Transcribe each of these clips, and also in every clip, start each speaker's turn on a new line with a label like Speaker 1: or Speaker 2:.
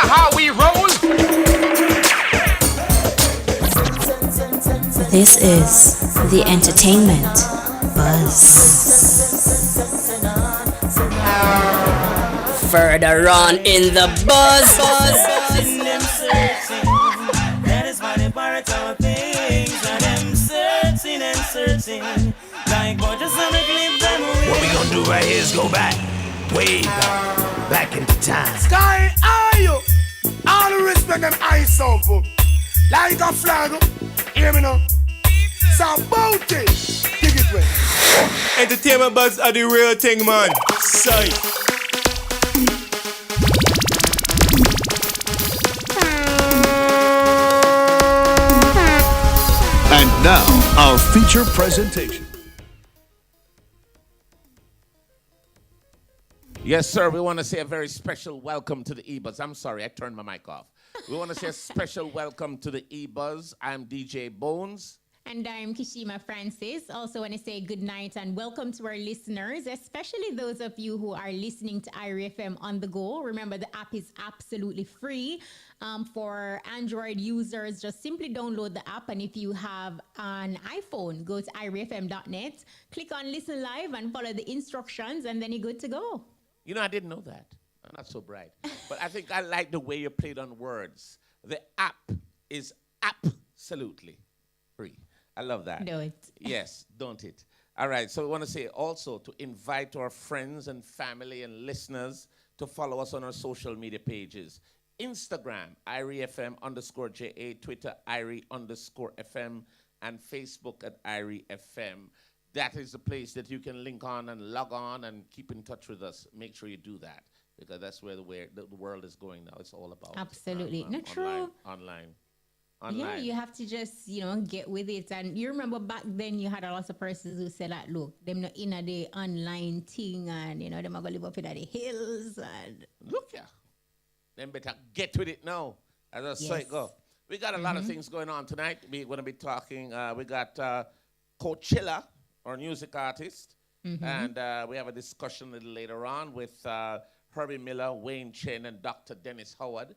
Speaker 1: how we roll.
Speaker 2: This is the entertainment buzz. Further on in the buzz.
Speaker 3: That is why they borrow our things. And them searching and searching. Like what just on a clip them away.
Speaker 4: What we gonna do right here is go back, way back into time.
Speaker 5: Sky, are you? All the respect them eyes soulful. Like a flag, hear me now. So about it, dig it way.
Speaker 6: Entertainment buzz are the real thing, man. Sight.
Speaker 7: And now, our feature presentation.
Speaker 1: Yes, sir. We want to say a very special welcome to the EBUZZ. I'm sorry, I turned my mic off. We want to say a special welcome to the EBUZZ. I'm DJ Bones.
Speaker 8: And I'm Kishima Francis. Also want to say good night and welcome to our listeners, especially those of you who are listening to Irie FM on the go. Remember, the app is absolutely free for Android users. Just simply download the app, and if you have an iPhone, go to iriefm.net, click on Listen Live and follow the instructions, and then you're good to go.
Speaker 1: You know, I didn't know that. I'm not so bright. But I think I like the way you played on words. The app is absolutely free. I love that.
Speaker 8: Do it.
Speaker 1: Yes, don't it? All right, so we want to say also to invite our friends and family and listeners to follow us on our social media pages. Instagram, IrieFM_JA, Twitter, Irie_FM, and Facebook at IrieFM. That is the place that you can link on and log on and keep in touch with us. Make sure you do that because that's where the world is going now. It's all about
Speaker 8: Absolutely. Not true.
Speaker 1: Online.
Speaker 8: Yeah, you have to just, get with it. And you remember back then you had a lot of persons who said that, look, them not in the online thing and, them are going to live up in the hills. And
Speaker 1: look, yeah. Them better get with it now. As I say it go. We got a lot of things going on tonight. We're going to be talking. We got Coachxlla, our music artist. And we have a discussion a little later on with Herbie Miller, Wayne Chen, and Dr.Dennis Howard.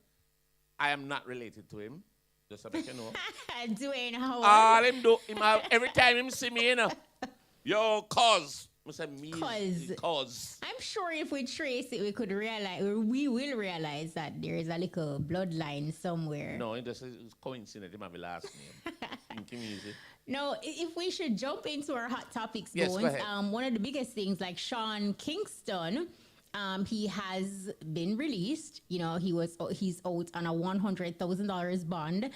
Speaker 1: I am not related to him. Just so you know.
Speaker 8: Dwayne Howard.
Speaker 1: All him do, every time him see me, yo, cause. Cause.
Speaker 8: I'm sure if we trace it, we will realize that there is a little bloodline somewhere.
Speaker 1: No, it's coincident. It might be last name.
Speaker 8: No, if we should jump into our hot topics,
Speaker 1: yes,
Speaker 8: Bones,
Speaker 1: go ahead.
Speaker 8: one of the biggest things, like Sean Kingston, he has been released. He's out on a $100,000 bond.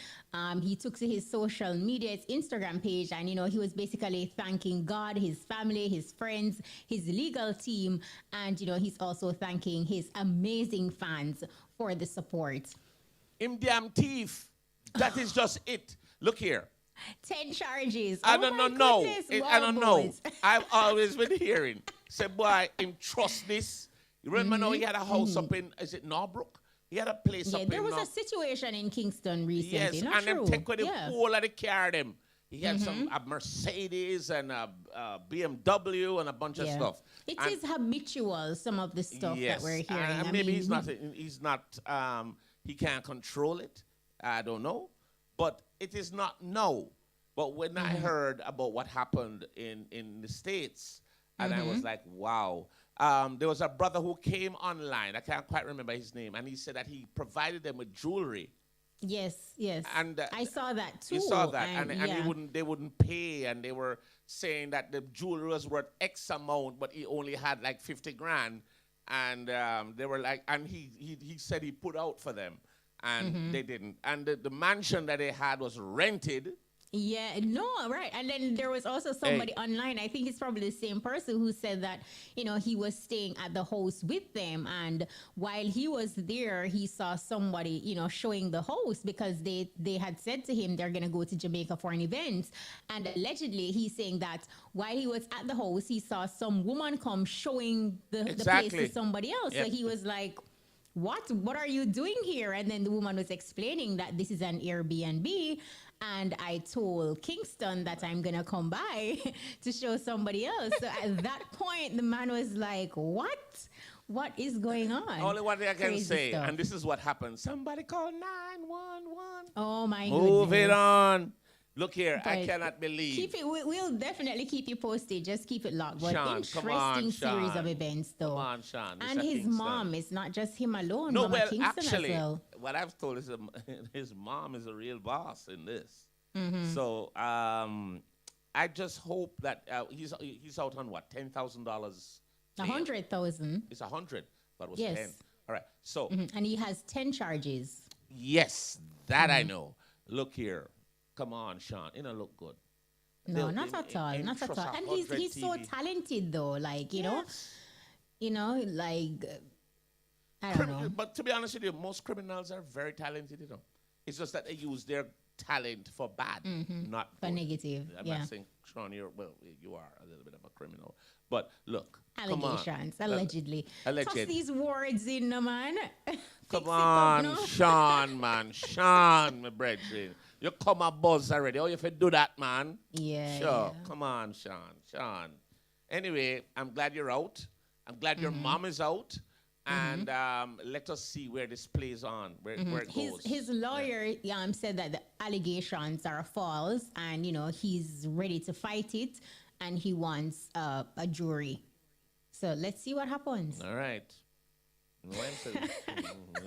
Speaker 8: He took to his social media, his Instagram page, and he was basically thanking God, his family, his friends, his legal team, and he's also thanking his amazing fans for the support.
Speaker 1: Him damn thief. That is just it. Look here.
Speaker 8: 10 charges.
Speaker 1: I don't know. I don't know. I've always been hearing. Say, boy, him trust this. You remember now he had a house up in, is it Norbrook? He had a place up in
Speaker 8: there was a situation in Kingston recently.
Speaker 1: Yes,
Speaker 8: not
Speaker 1: and
Speaker 8: true.
Speaker 1: them take with the whole of the car them. He had a Mercedes and a BMW and a bunch of stuff.
Speaker 8: It is habitual, some of the stuff that we're hearing.
Speaker 1: Maybe he's not, he can't control it. I don't know. But it is not no. But when I heard about what happened in the States, and I was like, wow. There was a brother who came online. I can't quite remember his name. And he said that he provided them with jewelry.
Speaker 8: Yes.
Speaker 1: And
Speaker 8: I saw that too.
Speaker 1: You saw that. And they wouldn't pay. And they were saying that the jewelry was worth X amount, but he only had like 50 grand. And they were like, and he said he put out for them. And they didn't. And the mansion that they had was rented.
Speaker 8: Yeah, no, right. And then there was also somebody online, I think it's probably the same person, who said that, he was staying at the house with them. And while he was there, he saw somebody, showing the house because they had said to him they're going to go to Jamaica for an event. And allegedly, he's saying that while he was at the house, he saw some woman come showing the place to somebody else. Yep. So he was like, what are you doing here? And then the woman was explaining that this is an Airbnb. And I told Kingston that I'm going to come by to show somebody else. So at that point, the man was like, what? What is going on?
Speaker 1: Only one thing I can
Speaker 8: Crazy
Speaker 1: say,
Speaker 8: stuff.
Speaker 1: and this is what happened. Somebody call 911.
Speaker 8: Oh my
Speaker 1: Move
Speaker 8: goodness.
Speaker 1: it on. Look here, I
Speaker 8: But
Speaker 1: cannot believe.
Speaker 8: Keep it. We'll definitely keep you posted. Just keep it locked. But
Speaker 1: Sean, come on,
Speaker 8: interesting series
Speaker 1: Sean.
Speaker 8: of events, though.
Speaker 1: Come on, Sean.
Speaker 8: And
Speaker 1: Mr.
Speaker 8: his
Speaker 1: Kingston.
Speaker 8: mom. It's not just him alone.
Speaker 1: No,
Speaker 8: Mama
Speaker 1: well,
Speaker 8: Kingston
Speaker 1: actually,
Speaker 8: as well.
Speaker 1: what I've told is his mom is a real boss in this.
Speaker 8: Mm-hmm.
Speaker 1: So I just hope that he's out on what, $10,000.
Speaker 8: $100,000.
Speaker 1: It's 100, but it was
Speaker 8: Yes.
Speaker 1: 10. All right. So
Speaker 8: And he has 10 charges.
Speaker 1: yes, that I know. Look here, come on, Sean. You know, look good.
Speaker 8: No,
Speaker 1: They'll
Speaker 8: not at all. Not at
Speaker 1: entrust
Speaker 8: all. And
Speaker 1: 100
Speaker 8: he's so
Speaker 1: TV.
Speaker 8: talented, though. Like,
Speaker 1: Yes.
Speaker 8: like, I don't know.
Speaker 1: But to be honest with you, most criminals are very talented. You know, it's just that they use their talent for bad, not
Speaker 8: For
Speaker 1: good.
Speaker 8: negative,
Speaker 1: I'm
Speaker 8: yeah.
Speaker 1: not saying, Sean, you are a little bit of a criminal. But look, come on.
Speaker 8: Allegations, allegedly.
Speaker 1: alleged.
Speaker 8: Toss these words in, no, man. Fix
Speaker 1: Come
Speaker 8: it up,
Speaker 1: on,
Speaker 8: no?
Speaker 1: Sean, man. Sean, my brethren. You come a buzz already. How you fi do that, man?
Speaker 8: Yeah.
Speaker 1: Sure.
Speaker 8: yeah.
Speaker 1: Come on, Sean. Anyway, I'm glad you're out. I'm glad your mom is out. And let us see where this plays on, where it goes.
Speaker 8: His lawyer said that the allegations are false, and he's ready to fight it, and he wants a jury. So let's see what happens.
Speaker 1: All right. You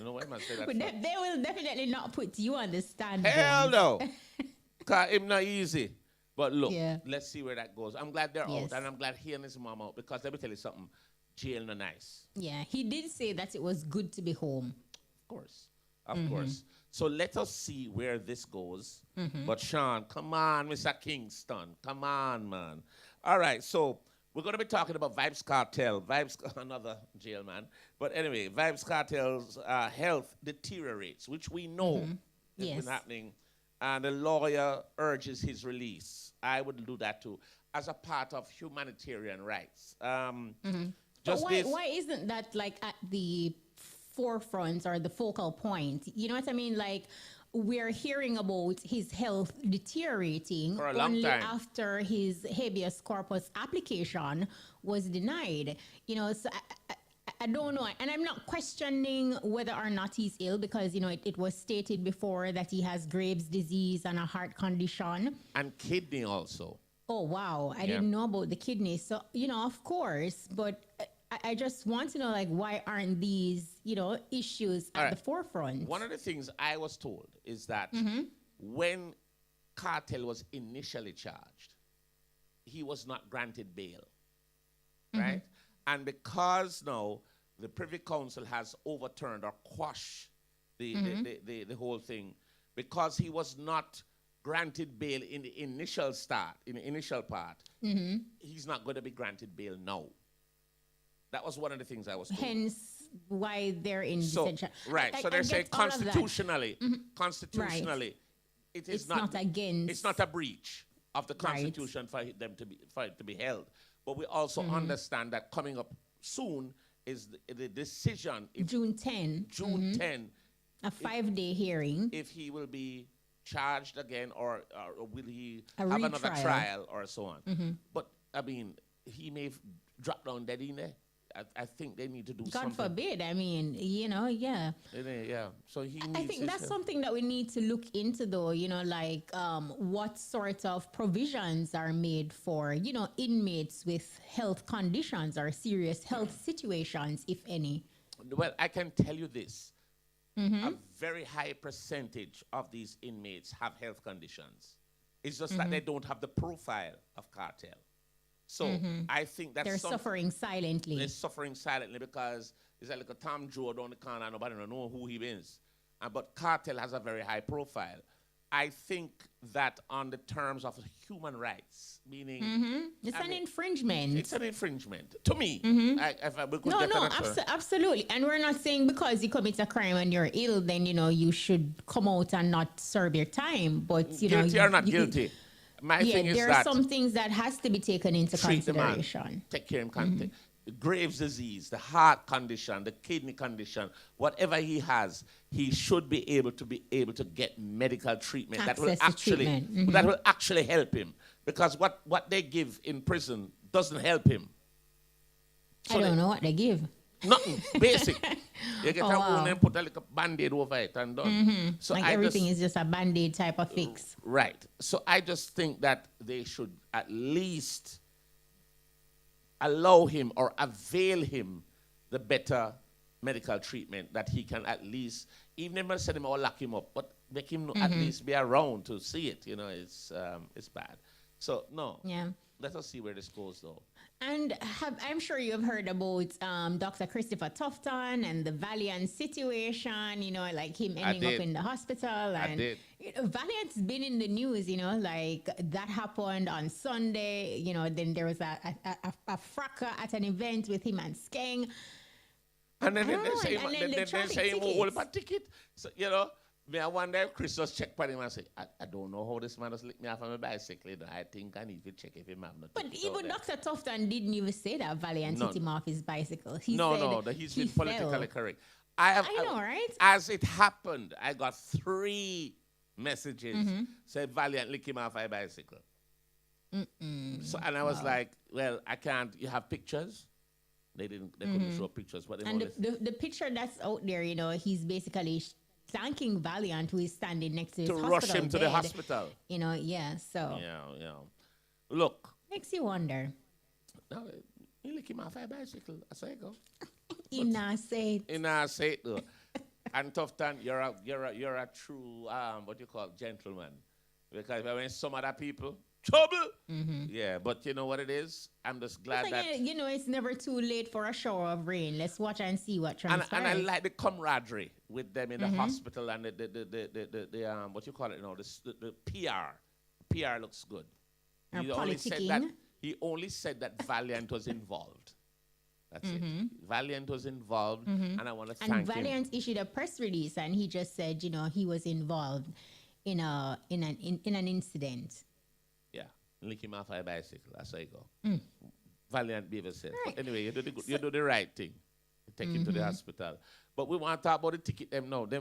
Speaker 1: know why I say that?
Speaker 8: But they will definitely not put you on the stand.
Speaker 1: Hell
Speaker 8: Bones.
Speaker 1: no. Because it's not easy. But look,
Speaker 8: Yeah.
Speaker 1: let's see where that goes. I'm glad they're
Speaker 8: Yes.
Speaker 1: out, and I'm glad he and his mom out, because let me tell you something. Jail no nice.
Speaker 8: Yeah, he did say that it was good to be home.
Speaker 1: Of course. So let us see where this goes. But Sean, come on, Mr. Kingston. Come on, man. All right, so we're going to be talking about Vibes Cartel. Another jail man. But anyway, Vibes Cartel's health deteriorates, which we know has
Speaker 8: Yes.
Speaker 1: been happening. And the lawyer urges his release. I would do that too, as a part of humanitarian rights.
Speaker 8: But why isn't that like at the forefront or the focal point? You know what I mean? Like, we're hearing about his health deteriorating
Speaker 1: For a long
Speaker 8: only
Speaker 1: time.
Speaker 8: after his habeas corpus application was denied. So I don't know. And I'm not questioning whether or not he's ill, because, it was stated before that he has Graves' disease and a heart condition.
Speaker 1: And kidney also.
Speaker 8: Oh, wow. I didn't know about the kidney. So, of course, but I just want to know, like, why aren't these, issues at the forefront?
Speaker 1: One of the things I was told is that when Cartel was initially charged, he was not granted bail, right? And because now the Privy Council has overturned or quashed the whole thing, because he was not granted bail in the initial part, he's not going to be granted bail now. That was one of the things I was told.
Speaker 8: Hence why they're in
Speaker 1: So,
Speaker 8: detention.
Speaker 1: right. So they're saying constitutionally, it is
Speaker 8: It's not against-
Speaker 1: It's not a breach of the
Speaker 8: Right.
Speaker 1: Constitution for it to be held. But we also understand that coming up soon is the decision if
Speaker 8: June 10,
Speaker 1: June 10,
Speaker 8: a 5-day hearing.
Speaker 1: if he will be charged again or will he
Speaker 8: A
Speaker 1: have another
Speaker 8: retrial.
Speaker 1: trial or so on. But I mean, he may drop down dead in there. I think they need to do
Speaker 8: God
Speaker 1: something.
Speaker 8: forbid. I mean, yeah.
Speaker 1: Yeah. So he needs
Speaker 8: I think
Speaker 1: his
Speaker 8: that's
Speaker 1: help.
Speaker 8: something that we need to look into, though, like what sort of provisions are made for, inmates with health conditions or serious health situations, if any.
Speaker 1: Well, I can tell you this. A very high percentage of these inmates have health conditions. It's just that they don't have the profile of cartel. So I think that's
Speaker 8: They're suffering silently.
Speaker 1: They're suffering silently because it's like a Tom Joe down the corner, nobody don't know who he is. But cartel has a very high profile. I think that on the terms of human rights, meaning
Speaker 8: It's an infringement.
Speaker 1: it's an infringement to me. We could
Speaker 8: No,
Speaker 1: get
Speaker 8: no,
Speaker 1: an answer.
Speaker 8: absolutely. And we're not saying because you commit a crime and you're ill, then, you should come out and not serve your time. But,
Speaker 1: Guilty or not guilty. My thing is
Speaker 8: there
Speaker 1: that
Speaker 8: are some things that has to be taken into
Speaker 1: treat the man,
Speaker 8: consideration.
Speaker 1: take care of him. The Graves' disease, the heart condition, the kidney condition, whatever he has, he should be able to get medical treatment that will
Speaker 8: Access to treatment.
Speaker 1: that will actually help him. Because what they give in prison doesn't help him.
Speaker 8: I don't know what they give.
Speaker 1: Nothing. Basic. You get a wound and put a little band-aid over it and done. So
Speaker 8: Like everything is just a band-aid type of fix.
Speaker 1: Right. So I just think that they should at least allow him or avail him the better medical treatment that he can at least, even if I send him or lock him up, but make him at least be around to see it. You know, it's bad. So no.
Speaker 8: Yeah.
Speaker 1: Let us see where this goes, though.
Speaker 8: And I'm sure you've heard about Dr. Christopher Tufton and the Valiant situation, you know, like him ending up in the hospital. And
Speaker 1: did.
Speaker 8: You know, Valiant's been in the news, you know, like that happened on Sunday. You know, then there was a fracas at an event with him and Skeng.
Speaker 1: And then they say,
Speaker 8: the traffic
Speaker 1: hold up a ticket. So, you know, me, I wonder if Chris just check for him and say, I don't know how this man has licked me off of my bicycle. You know, I think I need to check if him have no
Speaker 8: But
Speaker 1: ticket
Speaker 8: even
Speaker 1: out there.
Speaker 8: Dr. Tufton didn't even say that Valiant hit him off his bicycle. He
Speaker 1: No,
Speaker 8: said
Speaker 1: he's been
Speaker 8: fell.
Speaker 1: politically correct.
Speaker 8: I know, right?
Speaker 1: As it happened, I got 3 messages said Valiant lick him off a bicycle. So, and I was like, well, I can't. You have pictures? They couldn't show pictures. But
Speaker 8: and the picture that's out there, you know, he's basically thanking Valiant, who is standing next to his hospital
Speaker 1: rush him to the
Speaker 8: bed.
Speaker 1: hospital.
Speaker 8: You know, yeah. So
Speaker 1: Yeah. Look.
Speaker 8: makes you wonder.
Speaker 1: No, you lick him off a bicycle. I say go.
Speaker 8: In our say
Speaker 1: it though. And Tufton, you're a true what you call gentleman. Because when some other people trouble. Yeah, but you know what it is? I'm just glad that
Speaker 8: you know, it's never too late for a shower of rain. Let's watch and see what transpires.
Speaker 1: and I like the camaraderie with them in the hospital and the what you call it now, the PR. PR looks good.
Speaker 8: Or
Speaker 1: He only said that Valiant was involved. That's it. Valiant was involved, and I want to thank him.
Speaker 8: And Valiant issued a press release, and he just said, you know, he was involved in an incident.
Speaker 1: Yeah, lick him off a bicycle. That's how you go. Valiant behavior said.
Speaker 8: Right.
Speaker 1: But anyway, you do the right thing. You take him to the hospital. But we want to talk about the ticket.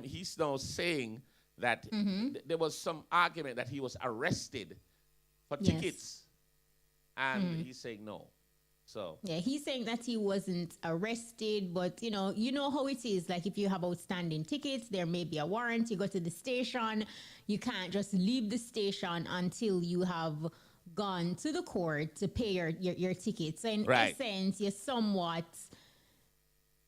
Speaker 1: He's now saying that there was some argument that he was arrested for tickets, and he's saying no. So
Speaker 8: yeah, he's saying that he wasn't arrested, but you know how it is. Like if you have outstanding tickets, there may be a warrant. You go to the station, you can't just leave the station until you have gone to the court to pay your tickets. So in essence, you're somewhat,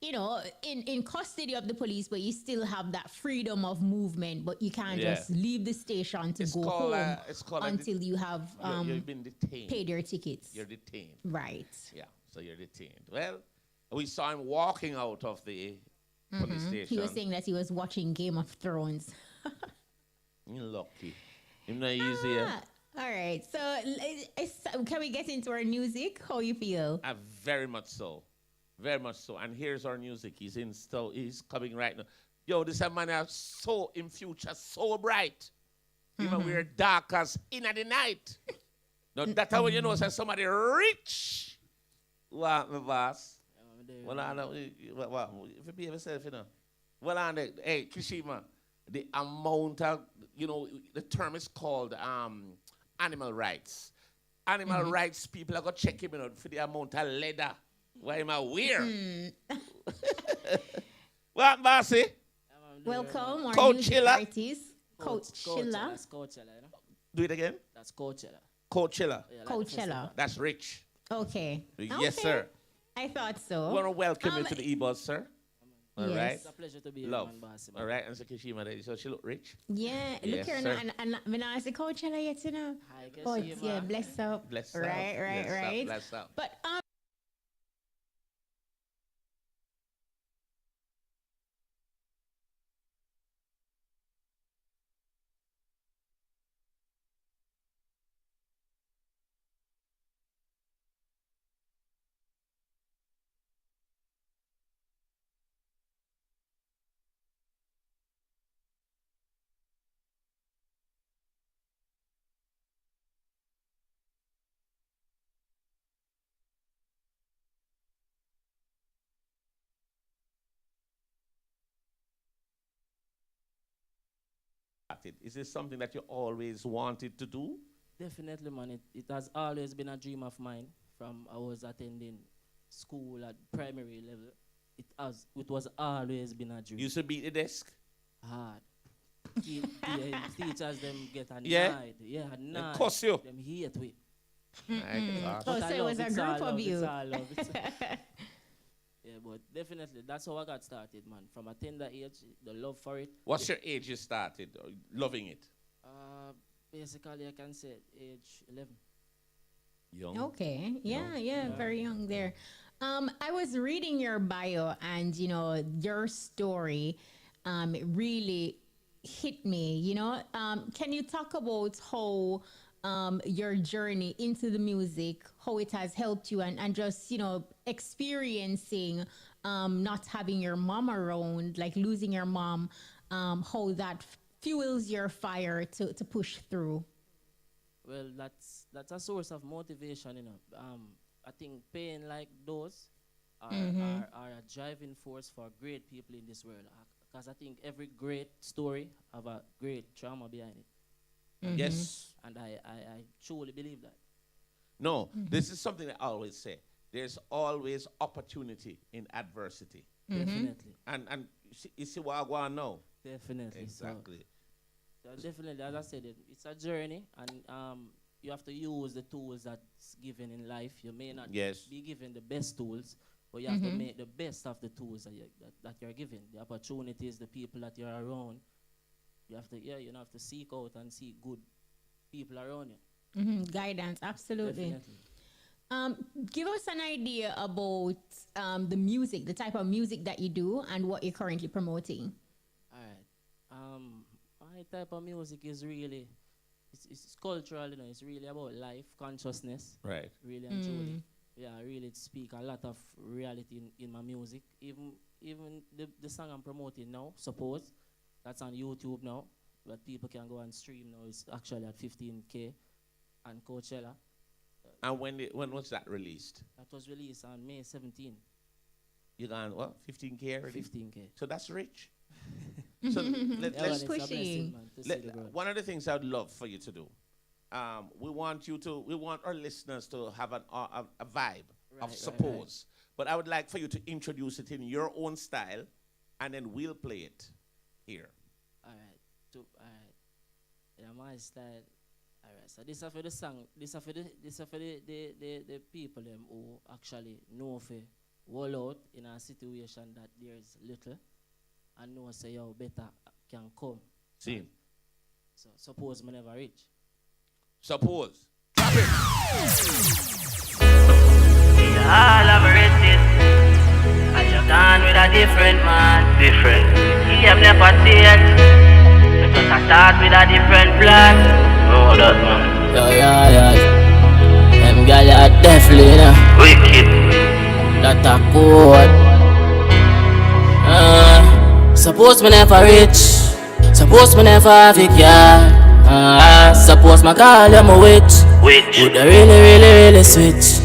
Speaker 8: you know, in custody of the police, but you still have that freedom of movement. But you can't just leave the station to go home until you have
Speaker 1: you've been detained.
Speaker 8: Paid your tickets.
Speaker 1: You're detained.
Speaker 8: Right.
Speaker 1: Yeah, so you're detained. Well, we saw him walking out of the police station.
Speaker 8: He was saying that he was watching Game of Thrones.
Speaker 1: You're lucky. You're not easy.
Speaker 8: All right. So can we get into our music? How you feel?
Speaker 1: Very much so. Very much so. And here's our music. He's coming right now. Yo, this man is so in future, so bright. Even we're dark as in the night. Now that's how you know say somebody rich. What, my boss? Well, I know. If you be yourself, you know. Well, hey, Kishima, the amount of, you know, the term is called animal rights. Animal rights people are going to check him out for the amount of leather. Why am I weird? What, bossy?
Speaker 8: Welcome, our
Speaker 1: Coachella.
Speaker 8: music artist, Koachxlla.
Speaker 3: That's Coachella, you know?
Speaker 1: Do it again.
Speaker 3: That's Coachella.
Speaker 1: Coachella.
Speaker 3: Yeah, like
Speaker 8: Coachella.
Speaker 1: That's rich.
Speaker 8: Okay.
Speaker 1: Yes,
Speaker 8: Okay.
Speaker 1: sir.
Speaker 8: I thought so.
Speaker 1: We want to welcome you to the EBUZZ, sir. All
Speaker 8: Yes.
Speaker 1: right.
Speaker 3: It's a pleasure to be here,
Speaker 1: Love.
Speaker 3: man, boss.
Speaker 1: All right. And so Kishima, so she look rich.
Speaker 8: Yeah,
Speaker 1: Yes,
Speaker 8: look here
Speaker 1: sir.
Speaker 8: now, and when I say Coachella yet, you know.
Speaker 3: Hi, guess
Speaker 8: But
Speaker 3: you,
Speaker 8: yeah,
Speaker 3: man.
Speaker 8: bless up.
Speaker 1: Bless
Speaker 8: Right,
Speaker 1: up.
Speaker 8: right,
Speaker 1: Bless up,
Speaker 8: right.
Speaker 1: bless up.
Speaker 8: But
Speaker 1: Is this something that you always wanted to do?
Speaker 3: Definitely, man. It has always been a dream of mine from I was attending school at primary level. it was always been a dream.
Speaker 1: You used to beat the desk?
Speaker 3: Hard. Teachers them get annoyed.
Speaker 1: Yeah?
Speaker 3: Yeah, annoyed.
Speaker 1: Cuss you.
Speaker 3: Them hate we.
Speaker 1: My gosh.
Speaker 8: Oh, so it was a
Speaker 3: It's all
Speaker 8: group of
Speaker 3: love,
Speaker 8: you.
Speaker 3: It's all love. Yeah, but definitely, that's how I got started, man. From a tender age, the love for it.
Speaker 1: What's your age you started loving it?
Speaker 3: Basically, I can say age 11.
Speaker 1: Young.
Speaker 8: Okay. Yeah, very young there. I was reading your bio and, your story really hit me, Can you talk about how your journey into the music, how it has helped you and just, experiencing not having your mom around, like losing your mom, how that fuels your fire to push through?
Speaker 3: Well, that's a source of motivation, I think pain like those are a driving force for great people in this world. Because I think every great story have a great trauma behind it.
Speaker 1: Yes.
Speaker 3: And I truly believe that.
Speaker 1: No, this is something I always say. There's always opportunity in adversity.
Speaker 3: Definitely.
Speaker 1: And you see what I want to know?
Speaker 3: Definitely.
Speaker 1: Exactly.
Speaker 3: So definitely, as I said, it's a journey, and you have to use the tools that's given in life. You may not be given the best tools, but you have to make the best of the tools that you're given. The opportunities, the people that you're around. You have to seek out and seek good people around you.
Speaker 8: Guidance, absolutely.
Speaker 3: Definitely.
Speaker 8: Give us an idea about the music, the type of music that you do, and what you're currently promoting.
Speaker 3: All right. My type of music is really, it's cultural, It's really about life, consciousness.
Speaker 1: Right.
Speaker 3: Really and truly. Yeah, I really speak a lot of reality in my music. Even the song I'm promoting now, Suppose, that's on YouTube now, but people can go and stream now. It's actually at 15K and Coachella.
Speaker 1: And when was that released?
Speaker 3: That was released on May 17.
Speaker 1: You gone what? 15K already?
Speaker 3: 15K.
Speaker 1: So that's rich. So let's
Speaker 8: pushing.
Speaker 1: one of the things I'd love for you to do, we want our listeners to have a vibe of Suppose. But I would like for you to introduce it in your own style, and then we'll play it here.
Speaker 3: All right. Yeah, my style. All right. So this is for the song. This is for the people them who actually know if wall out in a situation that there's little, and know say yo better can come.
Speaker 1: See.
Speaker 3: So suppose me never reach.
Speaker 1: Suppose. Drop it.
Speaker 9: We all have reached it, and you're gone with a different man. Different. He have never changed. We just a start with a different plan. Oh, that man.
Speaker 2: Yo. Them gal are definitely
Speaker 9: Wicked.
Speaker 2: that a code. Suppose me never rich. Suppose me never have a car. Suppose my call them a witch. Would I really switch?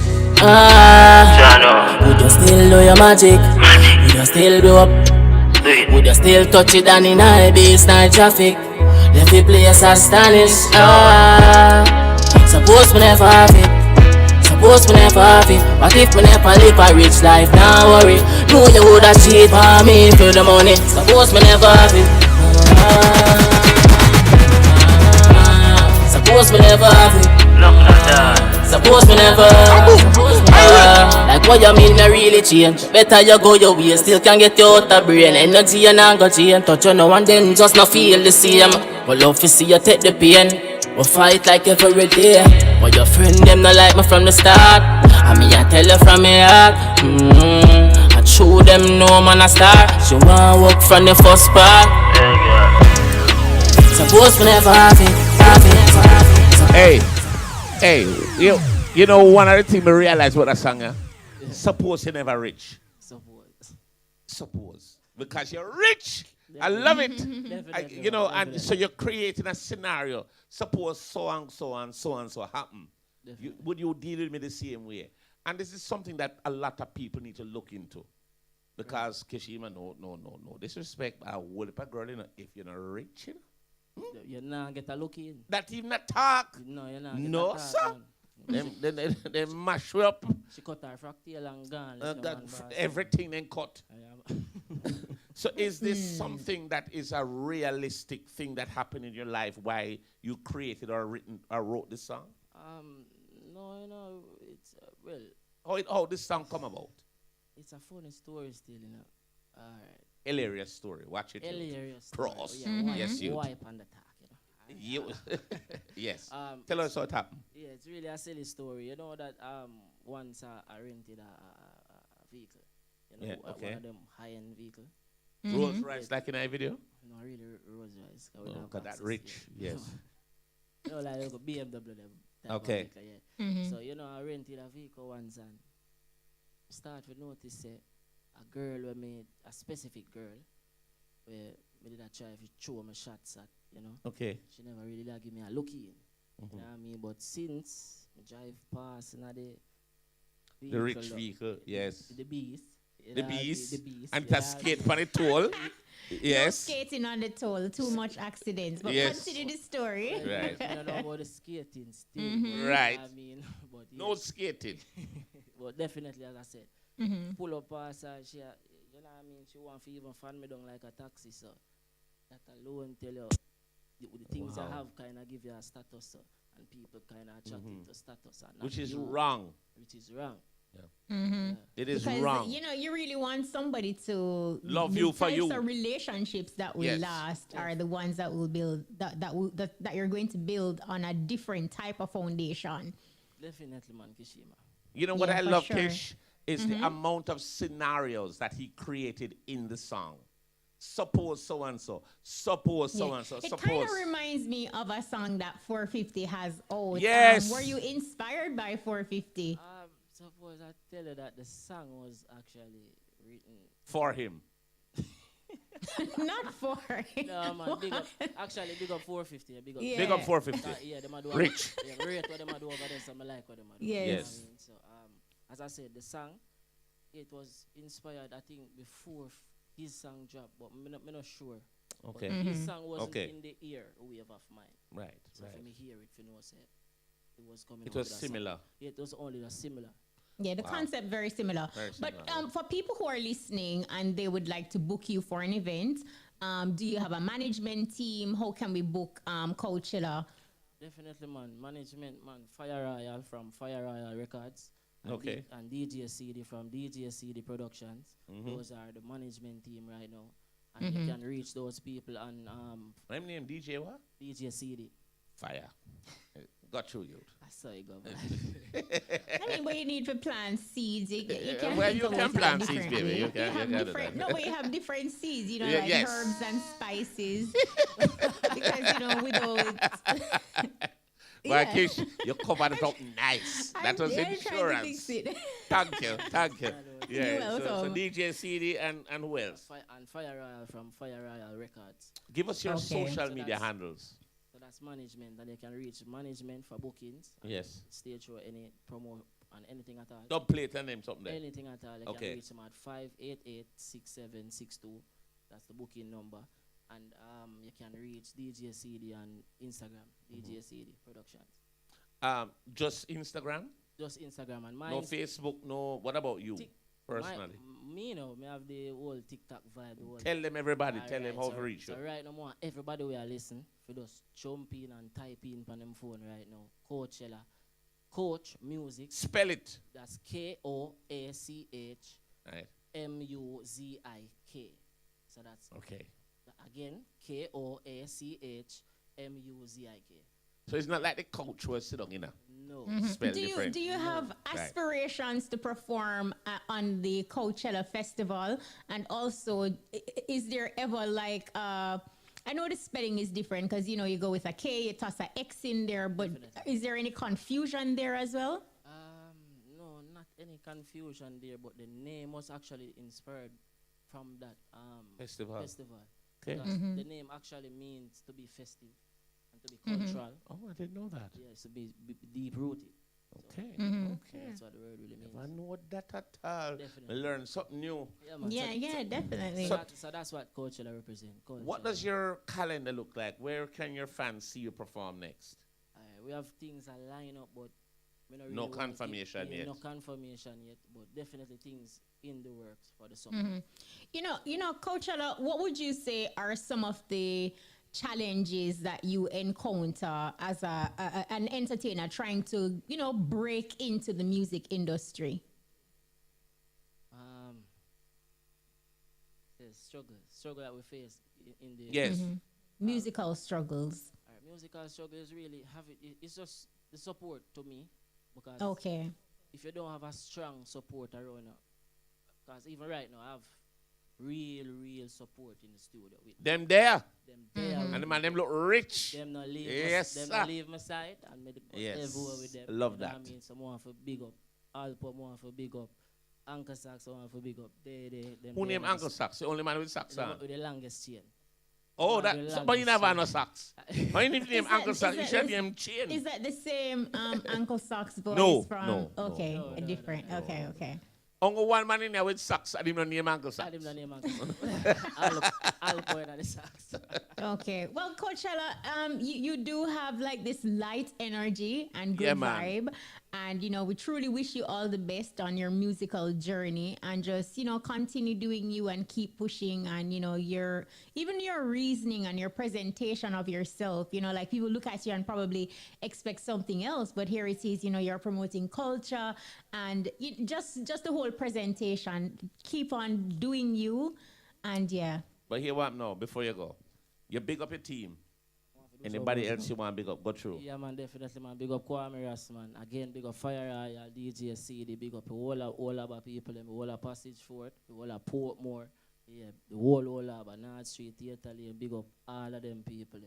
Speaker 2: Would you still do your magic? Would you still do up? Would you still touch it and in high base night traffic? Let the place astonish. Suppose me never have it. Suppose me never have it. What if me never live a rich life? Now worry. Know you woulda cheat for me for the money. Suppose me never have it. Suppose me never have it. Suppose me never. Like what you mean, I really change. Better you go your way, still can get you out of brain. Energy and not go change. Touch you now and then, just not feel the same. But love to see you take the pain. We fight like every day. But your friend them not like me from the start. I mean I tell you from my heart. I show them no man a star. She want work from the first part. Suppose we never have it.
Speaker 1: Hey, you know one of the things we realize what that song, Suppose you never rich. Suppose. Because you're rich. I love it. And so you're creating a scenario. Suppose so and so happen. Would you deal with me the same way? And this is something that a lot of people need to look into. Because Kishima, no disrespect. I would if a girl, if you're not rich,
Speaker 3: You're not get a look in.
Speaker 1: That even not talk.
Speaker 3: No, you're not.
Speaker 1: No, sir. They mash you up.
Speaker 3: She cut her fractal and gone.
Speaker 1: Everything then cut. So is this something that is a realistic thing that happened in your life? Why you created or written or wrote this song?
Speaker 3: No, it's well.
Speaker 1: How this song come about?
Speaker 3: It's a funny story still, you know. All right.
Speaker 1: Hilarious story. Watch it.
Speaker 3: Hilarious story.
Speaker 1: Cross.
Speaker 3: Yes, you. Wipe on the talk,
Speaker 1: you know. Yes. Tell us how it happened.
Speaker 3: Yeah, it's really a silly story. You know that once I rented a vehicle. You know, one of them high-end vehicle.
Speaker 1: Rolls Royce, like in a video?
Speaker 3: No, really Rolls Royce.
Speaker 1: Because that rich, yes.
Speaker 3: You know, like a BMW them.
Speaker 1: Okay.
Speaker 3: Vehicle, yeah. So, you know, I rented a vehicle once and start to notice a girl where me, a specific girl, where me did a try to show my shots at, you know.
Speaker 1: Okay.
Speaker 3: She never really like give me a look in. You know what I mean? But since I drive past
Speaker 1: the rich vehicle, yes.
Speaker 3: The beast.
Speaker 1: The beast. And the skate on the toll. Yes.
Speaker 8: No skating on the toll, too much accidents. But continue the story.
Speaker 1: Right.
Speaker 3: I don't know about the skating still.
Speaker 1: Right.
Speaker 3: I mean, but
Speaker 1: no skating.
Speaker 3: But definitely, as I said, pull up past her, she, you know what I mean? She want to even fan me down like a taxi, so that alone tell you the things I have kind of give you a status, so, and people kind of attracted to status. And
Speaker 1: which is wrong.
Speaker 3: Which is wrong.
Speaker 1: Yeah. It is
Speaker 8: because,
Speaker 1: wrong.
Speaker 8: You know, you really want somebody to
Speaker 1: love you for you.
Speaker 8: The relationships that will last are the ones that will build that you're going to build on a different type of foundation.
Speaker 3: Definitely, man, Kishima.
Speaker 1: You know what I love, Kish, is the amount of scenarios that he created in the song. Suppose so and so. Suppose so and so.
Speaker 8: It kind of reminds me of a song that 450 has out.
Speaker 1: Yes.
Speaker 8: Were you inspired by 450?
Speaker 3: Suppose I tell you that the song was actually written
Speaker 1: for him.
Speaker 8: Not for him.
Speaker 3: No, man, big up 450.
Speaker 1: Big up 450.
Speaker 3: Yeah, them do
Speaker 1: rich.
Speaker 3: Yeah, rate what them do over there, so I like what them do.
Speaker 8: Yes.
Speaker 3: I mean, so, as I said, the song, it was inspired, I think, before his song dropped, but I'm not sure.
Speaker 1: Okay.
Speaker 3: But his song wasn't in the ear wave of mine.
Speaker 1: Right.
Speaker 3: So for me hear it, for no say, it was coming.
Speaker 1: It was similar.
Speaker 3: Yeah, it was only a similar.
Speaker 8: Yeah, the concept very similar. But for people who are listening and they would like to book you for an event, do you have a management team? How can we book Coachella?
Speaker 3: Definitely, man. Management, man. Fire Royal from Fire Royal Records.
Speaker 1: And
Speaker 3: and DJ CD from DJ CD Productions. Those are the management team right now. And you can reach those people on...
Speaker 1: My name DJ what?
Speaker 3: DJ CD.
Speaker 1: Fire. Got you.
Speaker 3: I saw you go.
Speaker 8: I mean, what you need for plant seeds, you can.
Speaker 1: Well, you can plant seeds, baby. You can
Speaker 8: have different. No, we have different seeds. You know, like herbs and spices. Because you know, without.
Speaker 1: Well, Kish, you covered it up nice. That was insurance. Thank you. Yeah. So DJ CD and who else?
Speaker 3: And Fire Royal from Fire Royal Records.
Speaker 1: Give us your social media handles.
Speaker 3: So that's management, and they can reach management for bookings.
Speaker 1: Yes.
Speaker 3: Stage show, any promo, and anything at all.
Speaker 1: Don't play it and name something there.
Speaker 3: Anything at all. They can reach them at 588-6762. That's the booking number. And you can reach DJ CD on Instagram, DJ CD Productions.
Speaker 1: Just Instagram?
Speaker 3: Just Instagram. And
Speaker 1: no Facebook, no. What about you personally?
Speaker 3: Me have the whole TikTok vibe.
Speaker 1: Tell them, everybody. Tell them how to reach you.
Speaker 3: So right now, everybody will listen. For just jump in and type in on them phone right now. Coachella. Coach Music.
Speaker 1: Spell it.
Speaker 3: That's Koachxmuzzik. So that's again Koachxmuzzik. So
Speaker 1: it's not like the coach was sitting down, you know.
Speaker 3: No.
Speaker 1: Spell different.
Speaker 8: Do you have aspirations to perform on the Coachella Festival? And also, is there ever like I know the spelling is different because, you know, you go with a K, you toss a X in there, but is there any confusion there as well?
Speaker 3: No, not any confusion there, but the name was actually inspired from that festival.
Speaker 1: Okay.
Speaker 3: The name actually means to be festive and to be cultural.
Speaker 1: Oh, I didn't know that.
Speaker 3: Yes, to be deep-rooted.
Speaker 1: Okay.
Speaker 3: Okay. That's what the word really means.
Speaker 1: I know that at all.
Speaker 3: Definitely.
Speaker 1: Learn something new.
Speaker 8: Yeah, definitely.
Speaker 3: So that's what Coachella represents.
Speaker 1: What does your calendar look like? Where can your fans see you perform next?
Speaker 3: We have things that line up, but
Speaker 1: No confirmation yet.
Speaker 3: No confirmation yet, but definitely things in the works for the summer.
Speaker 8: You know, Coachella, what would you say are some of the challenges that you encounter as an entertainer trying to, break into the music industry?
Speaker 3: The struggle that we face in the
Speaker 8: musical struggles.
Speaker 3: Musical struggle is really it's just the support to me, because if you don't have a strong support around you, because even right now I have real support in the studio with
Speaker 1: them there.
Speaker 3: And
Speaker 1: the man them look rich.
Speaker 3: Them not leave
Speaker 1: yes,
Speaker 3: not leave my side and me everywhere with them.
Speaker 1: Love that.
Speaker 3: I mean, someone for big up, Alpo more for big up, Uncle Sax one for big up.
Speaker 1: Who named Uncle Sax? The only man with sax on.
Speaker 3: With the longest chain.
Speaker 1: Oh, but you never have no sax. Why you name Uncle Sax? You should name Chen.
Speaker 8: Is that the same Uncle Sax voice
Speaker 1: No.
Speaker 8: Different. Okay.
Speaker 1: Only one man in there with sax. I didn't name Uncle Sax.
Speaker 3: I didn't name Uncle Sax. I'll point at the sax.
Speaker 8: Okay. Well, Coachella, you do have like this light energy and good vibe. And, we truly wish you all the best on your musical journey, and just, continue doing you and keep pushing. And, your reasoning and your presentation of yourself, like people look at you and probably expect something else. But here it is, you're promoting culture and just the whole presentation. Keep on doing you. And
Speaker 1: But here what now, before you go. You big up your team. Anybody else you want to big up? Go through.
Speaker 3: Yeah, man, definitely, man. Big up Kwame Ross, man. Again, big up Fire Royal, DJ CD, big up all of people, the whole of Passage Fort, the whole of Portmore, the whole of North Street, Italy, big up all of them people.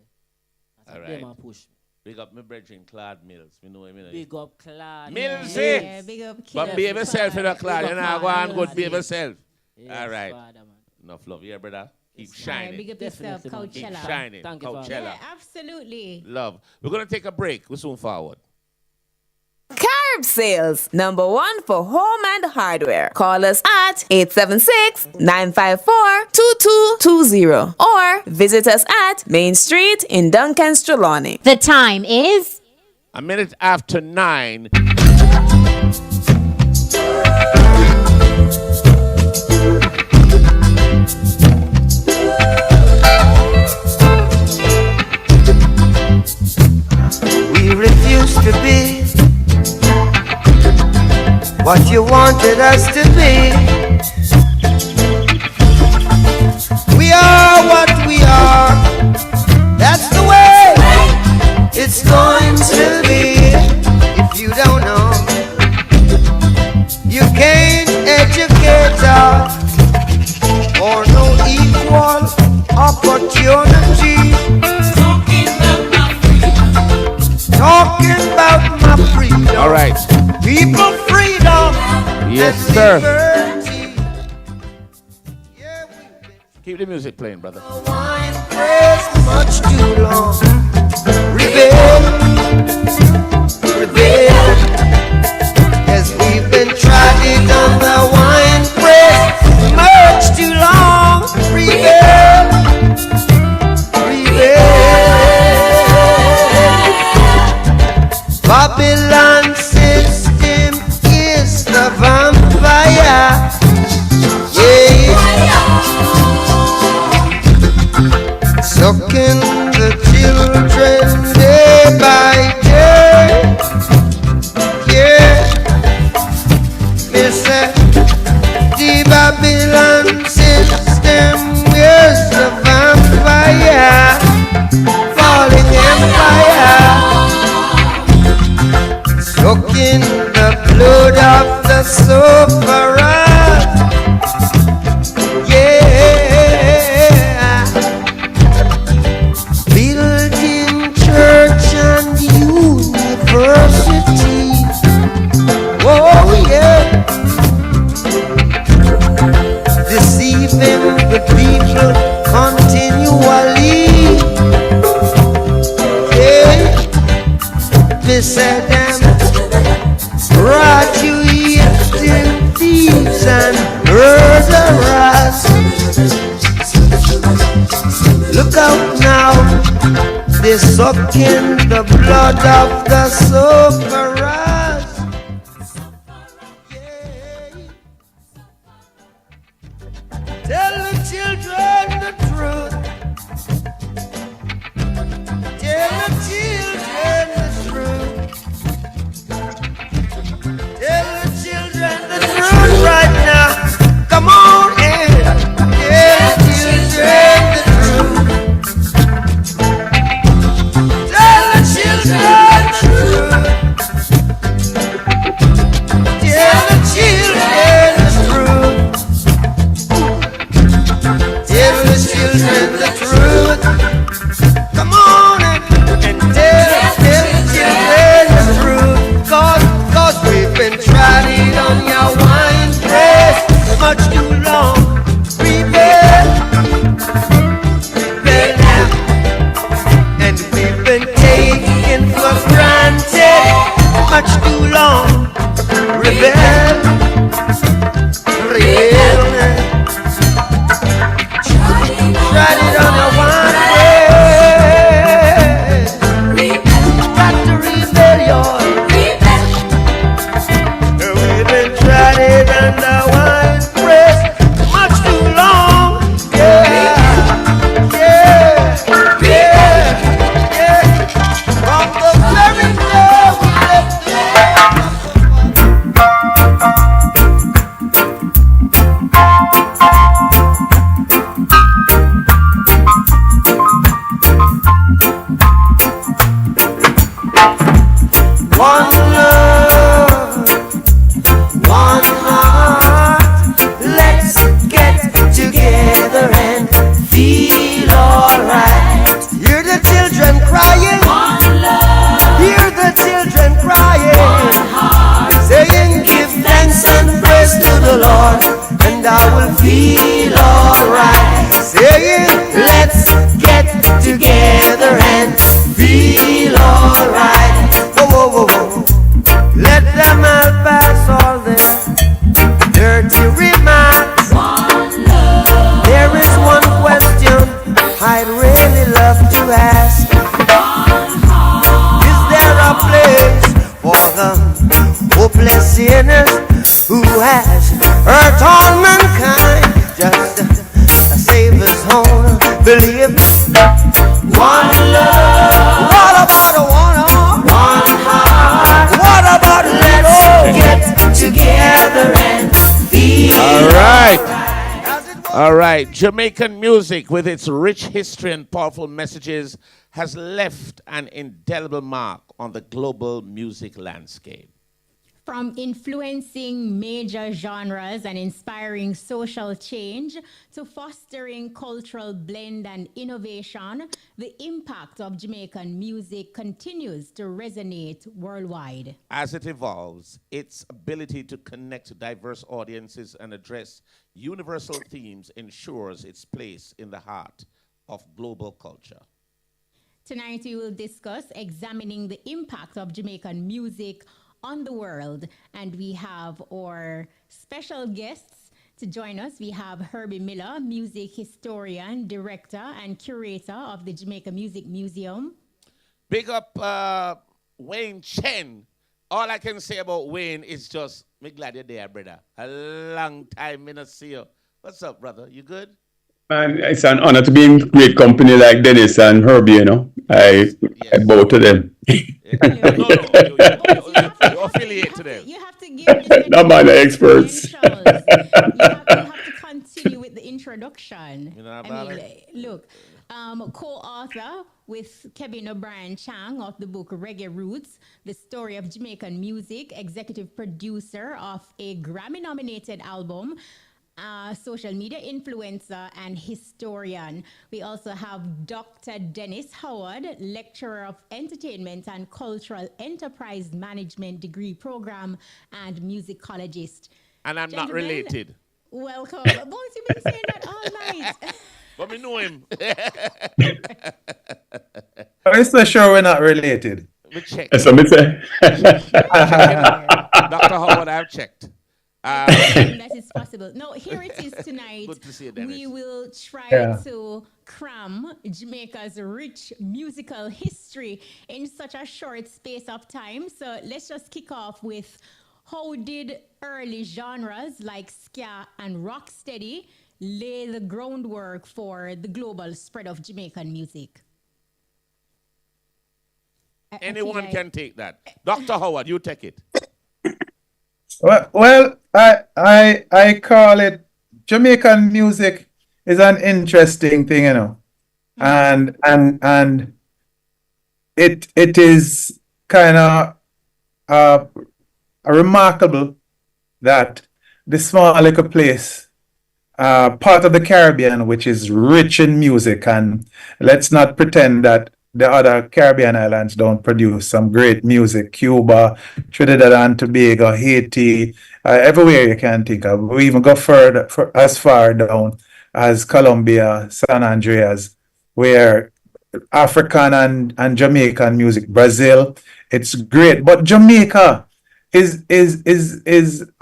Speaker 3: That's all right. Them push me.
Speaker 1: Big up my brethren, Claude Mills. We know him.
Speaker 3: Big up Claude.
Speaker 1: Mills,
Speaker 8: big up Claude.
Speaker 1: But behave yourself in the Claude. You're not going good. Behave yourself.
Speaker 3: Yes,
Speaker 1: all right.
Speaker 3: Father, man.
Speaker 1: Enough love here, brother. Keep shining.
Speaker 8: Big up yourself, Coachella.
Speaker 1: Keep shining.
Speaker 3: Thank you,
Speaker 1: Coachella.
Speaker 8: Yeah, absolutely.
Speaker 1: Love. We're going to take a break. We're soon forward.
Speaker 10: Curb Sales, #1 for home and hardware. Call us at 876-954-2220 or visit us at Main Street in Duncan Streloni.
Speaker 8: The time is
Speaker 1: 9:09.
Speaker 11: We refuse to be what you wanted us to be. We are what we are. That's the way it's going to be. If you don't know, you can't educate us or no equal opportunity. Talking about my freedom.
Speaker 1: All right.
Speaker 11: People freedom.
Speaker 1: Yes, sir. Keep the music playing, brother.
Speaker 11: Wine prays much too long. Rebel. As we've been trodden on the wine prays much too long. Rebel. Babylon system is the vampire. Sucking the children day by day. Me say the Babylon system is the vampire. Falling empire. Sucking the blood of the sufferers. Building church and university. Oh yeah. Deceiving the people continually. They said graduating thieves and murderers. Look out now, they're sucking the blood of the sufferers. alright. Whoa, whoa, whoa, whoa. Let them all pass all their dirty remarks. There is one question I'd really love to ask. Is there a place for the hopeless sinners who has hurt all mankind? Just a Savior's own belief. One love. What about a one heart? What about let's get together and feel
Speaker 1: All right. Jamaican music, with its rich history and powerful messages, has left an indelible mark on the global music landscape.
Speaker 8: From influencing major genres and inspiring social change to fostering cultural blend and innovation, the impact of Jamaican music continues to resonate worldwide.
Speaker 1: As it evolves, its ability to connect diverse audiences and address universal themes ensures its place in the heart of global culture.
Speaker 8: Tonight we will discuss examining the impact of Jamaican music on the world, and we have our special guests to join us. We have Herbie Miller, music historian, director, and curator of the Jamaica Music Museum.
Speaker 1: Big up Wayne Chen. All I can say about Wayne is just, me glad you're there, brother. A long time me not see you. What's up, brother? You good?
Speaker 6: Man, it's an honor to be in great company like Dennis and Herbie, you know. I bow to them.
Speaker 1: You affiliate to them.
Speaker 8: You have to give the
Speaker 6: Not my experts.
Speaker 8: you have to continue with the introduction.
Speaker 1: You know,
Speaker 8: look, co-author with Kevin O'Brien Chang of the book Reggae Roots, the story of Jamaican music, executive producer of a Grammy-nominated album, social media influencer and historian. We also have Dr. Dennis Howard, lecturer of entertainment and cultural enterprise management degree program and musicologist.
Speaker 1: And I'm not related.
Speaker 8: Welcome. Boys, you've been saying that all night.
Speaker 1: But we know him.
Speaker 12: I'm so sure we're not related.
Speaker 1: We checked.
Speaker 6: That's what I say.
Speaker 1: Dr. Howard, I've checked.
Speaker 8: That is possible. No, here it is tonight.
Speaker 1: Good to see you, Dennis.
Speaker 8: We will try to cram Jamaica's rich musical history in such a short space of time. So let's just kick off with, how did early genres like ska and rocksteady lay the groundwork for the global spread of Jamaican music?
Speaker 1: Anyone can take that. Dr. Howard, you take it.
Speaker 12: Well, I call it, Jamaican music is an interesting thing, you know, and it is kind of remarkable that the small little place, part of the Caribbean, which is rich in music, and let's not pretend that the other Caribbean islands don't produce some great music. Cuba, Trinidad and Tobago, Haiti, everywhere you can think of. We even go as far down as Colombia, San Andreas, where African and Jamaican music. Brazil, it's great. But Jamaica is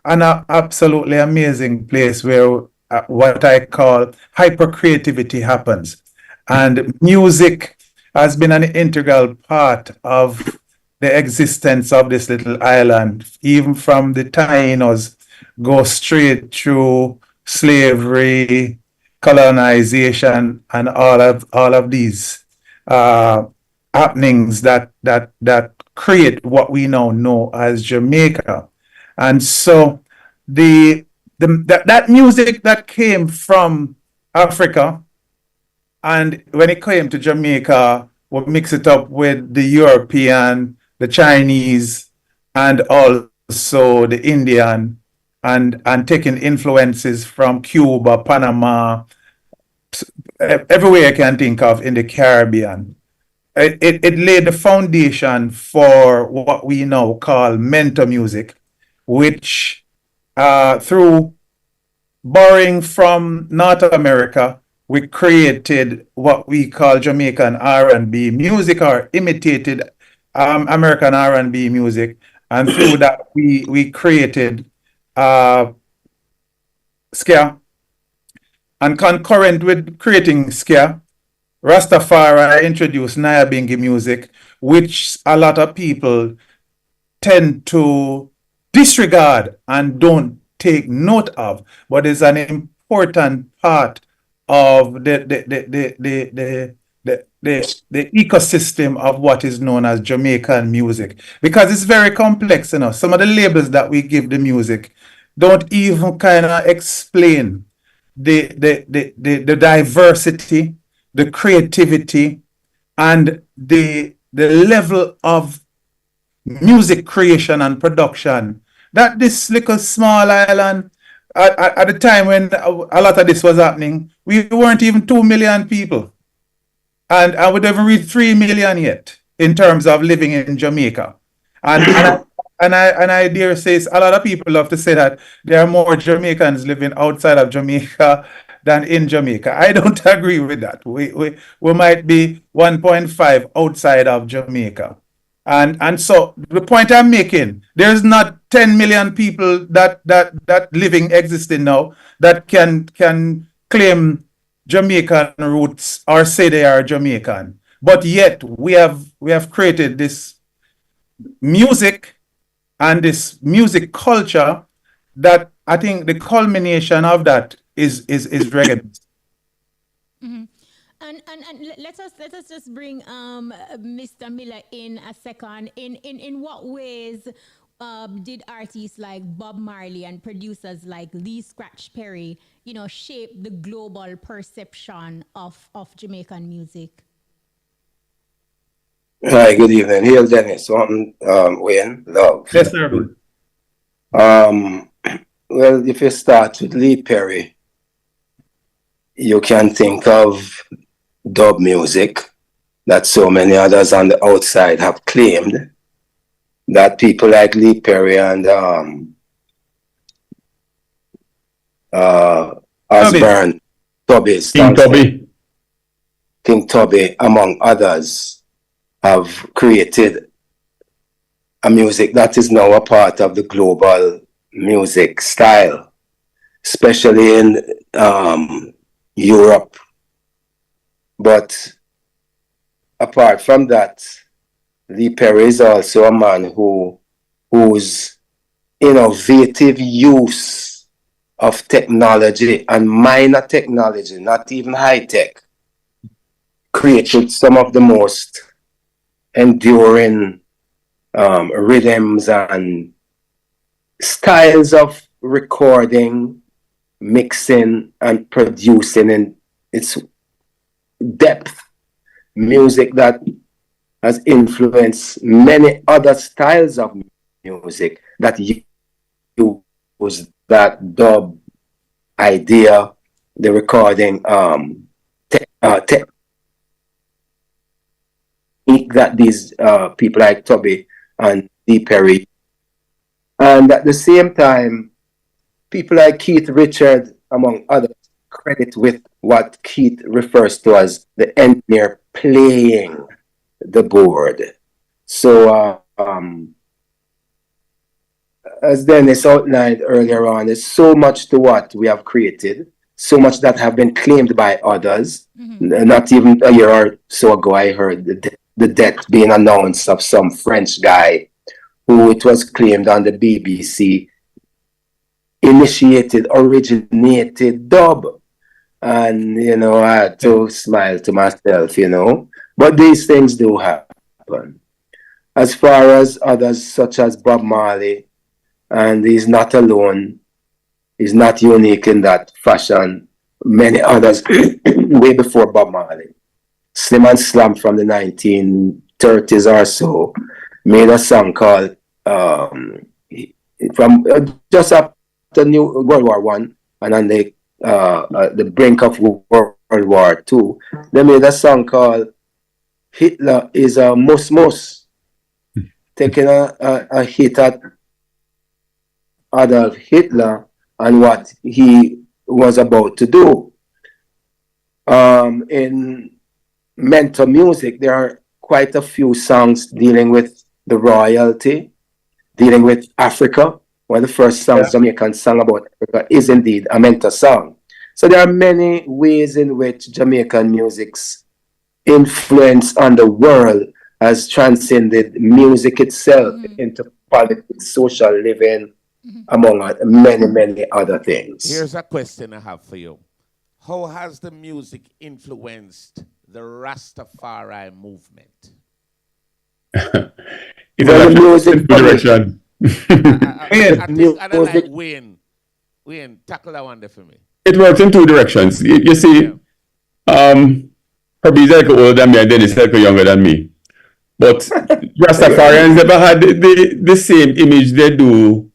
Speaker 12: an absolutely amazing place where what I call hyper creativity happens, and music has been an integral part of the existence of this little island, even from the taínos, go straight through slavery, colonization, and all of these happenings that create what we now know as Jamaica. And so that music that came from Africa, and when it came to Jamaica, we mix it up with the European, the Chinese, and also the Indian, and taking influences from Cuba, Panama, everywhere you can think of in the Caribbean. It laid the foundation for what we now call mento music, which through borrowing from North America, we created what we call Jamaican R&B music, or imitated American R&B music, and through that we created ska. And concurrent with creating ska, Rastafari introduced Nyabingi music, which a lot of people tend to disregard and don't take note of, but is an important part of the ecosystem of what is known as Jamaican music, because it's very complex. Some of the labels that we give the music don't even kind of explain the diversity, the creativity, and the level of music creation and production that this little small island, at the time when a lot of this was happening, we weren't even 2 million people, and I would even reach 3 million yet in terms of living in Jamaica. And I dare say a lot of people love to say that there are more Jamaicans living outside of Jamaica than in Jamaica. I don't agree with that. We might be 1.5 outside of Jamaica. And so the point I'm making, there's not 10 million people that living existing now that can claim Jamaican roots or say they are Jamaican. But yet we have created this music and this music culture that I think the culmination of that is reggae.
Speaker 8: Mm-hmm. And let us just bring Mr. Miller in a second. In what ways did artists like Bob Marley and producers like Lee Scratch Perry, shape the global perception of Jamaican music?
Speaker 13: Hi, good evening. Hail Dennis. Wayne, love.
Speaker 12: Yes, sir.
Speaker 13: Well, if you start with Lee Perry, you can think of dub music that so many others on the outside have claimed, that people like Lee Perry and Osborne, King Tubby, among others, have created a music that is now a part of the global music style, especially in Europe. But apart from that, Lee Perry is also a man whose innovative use of technology and minor technology, not even high tech, created some of the most enduring rhythms and styles of recording, mixing, and producing in its depth. Music that has influenced many other styles of music that use that dub idea, the recording technique that these people like Tubby and Lee Perry, and at the same time, people like Keith Richard, among others, credit with what Keith refers to as the engineer playing the board. So, as Dennis outlined earlier on, there's so much to what we have created, so much that have been claimed by others. Mm-hmm. Not even a year or so ago, I heard the death being announced of some French guy who, it was claimed on the BBC, originated dub. And, I had to smile to myself, But these things do happen. As far as others, such as Bob Marley, and he's not alone, he's not unique in that fashion. Many others, way before Bob Marley, Slim and Slam from the 1930s or so, made a song called, from just after New World War One, and on the brink of World War II, they made a song called Hitler is a Mus, taking a hit at Adolf Hitler and what he was about to do. In mental music, there are quite a few songs dealing with the royalty, dealing with Africa. One of the first songs Jamaican sang about Africa is indeed a Menta song. So there are many ways in which Jamaican music's influence on the world has transcended music itself into politics, social living, among many, many other things.
Speaker 1: Here's a question I have for you. How has the music influenced the Rastafari movement?
Speaker 6: Direction.
Speaker 1: Like Wayne, tackle that one there for me.
Speaker 6: It works in two directions. You see, Herbie's like older than me and Dennis like younger than me. But Rastafarians never had the same image they do,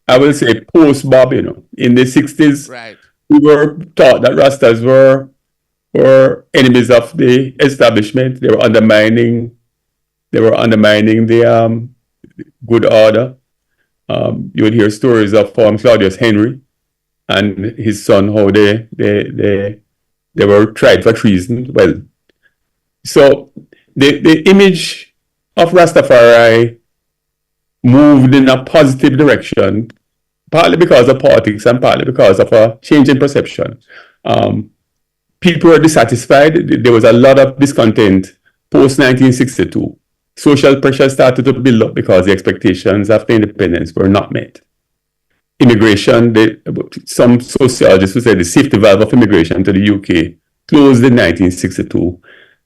Speaker 6: I will say, post-Bob, In the 60s, we were taught that Rastas were enemies of the establishment. They were undermining the good order. You would hear stories of Claudius Henry and his son, how they were tried for treason. Well, so the image of Rastafari moved in a positive direction, partly because of politics and partly because of a change in perception. People were dissatisfied. There was a lot of discontent post-1962. Social pressure started to build up because the expectations after independence were not met. Immigration, some sociologists would say the safety valve of immigration to the UK closed in 1962.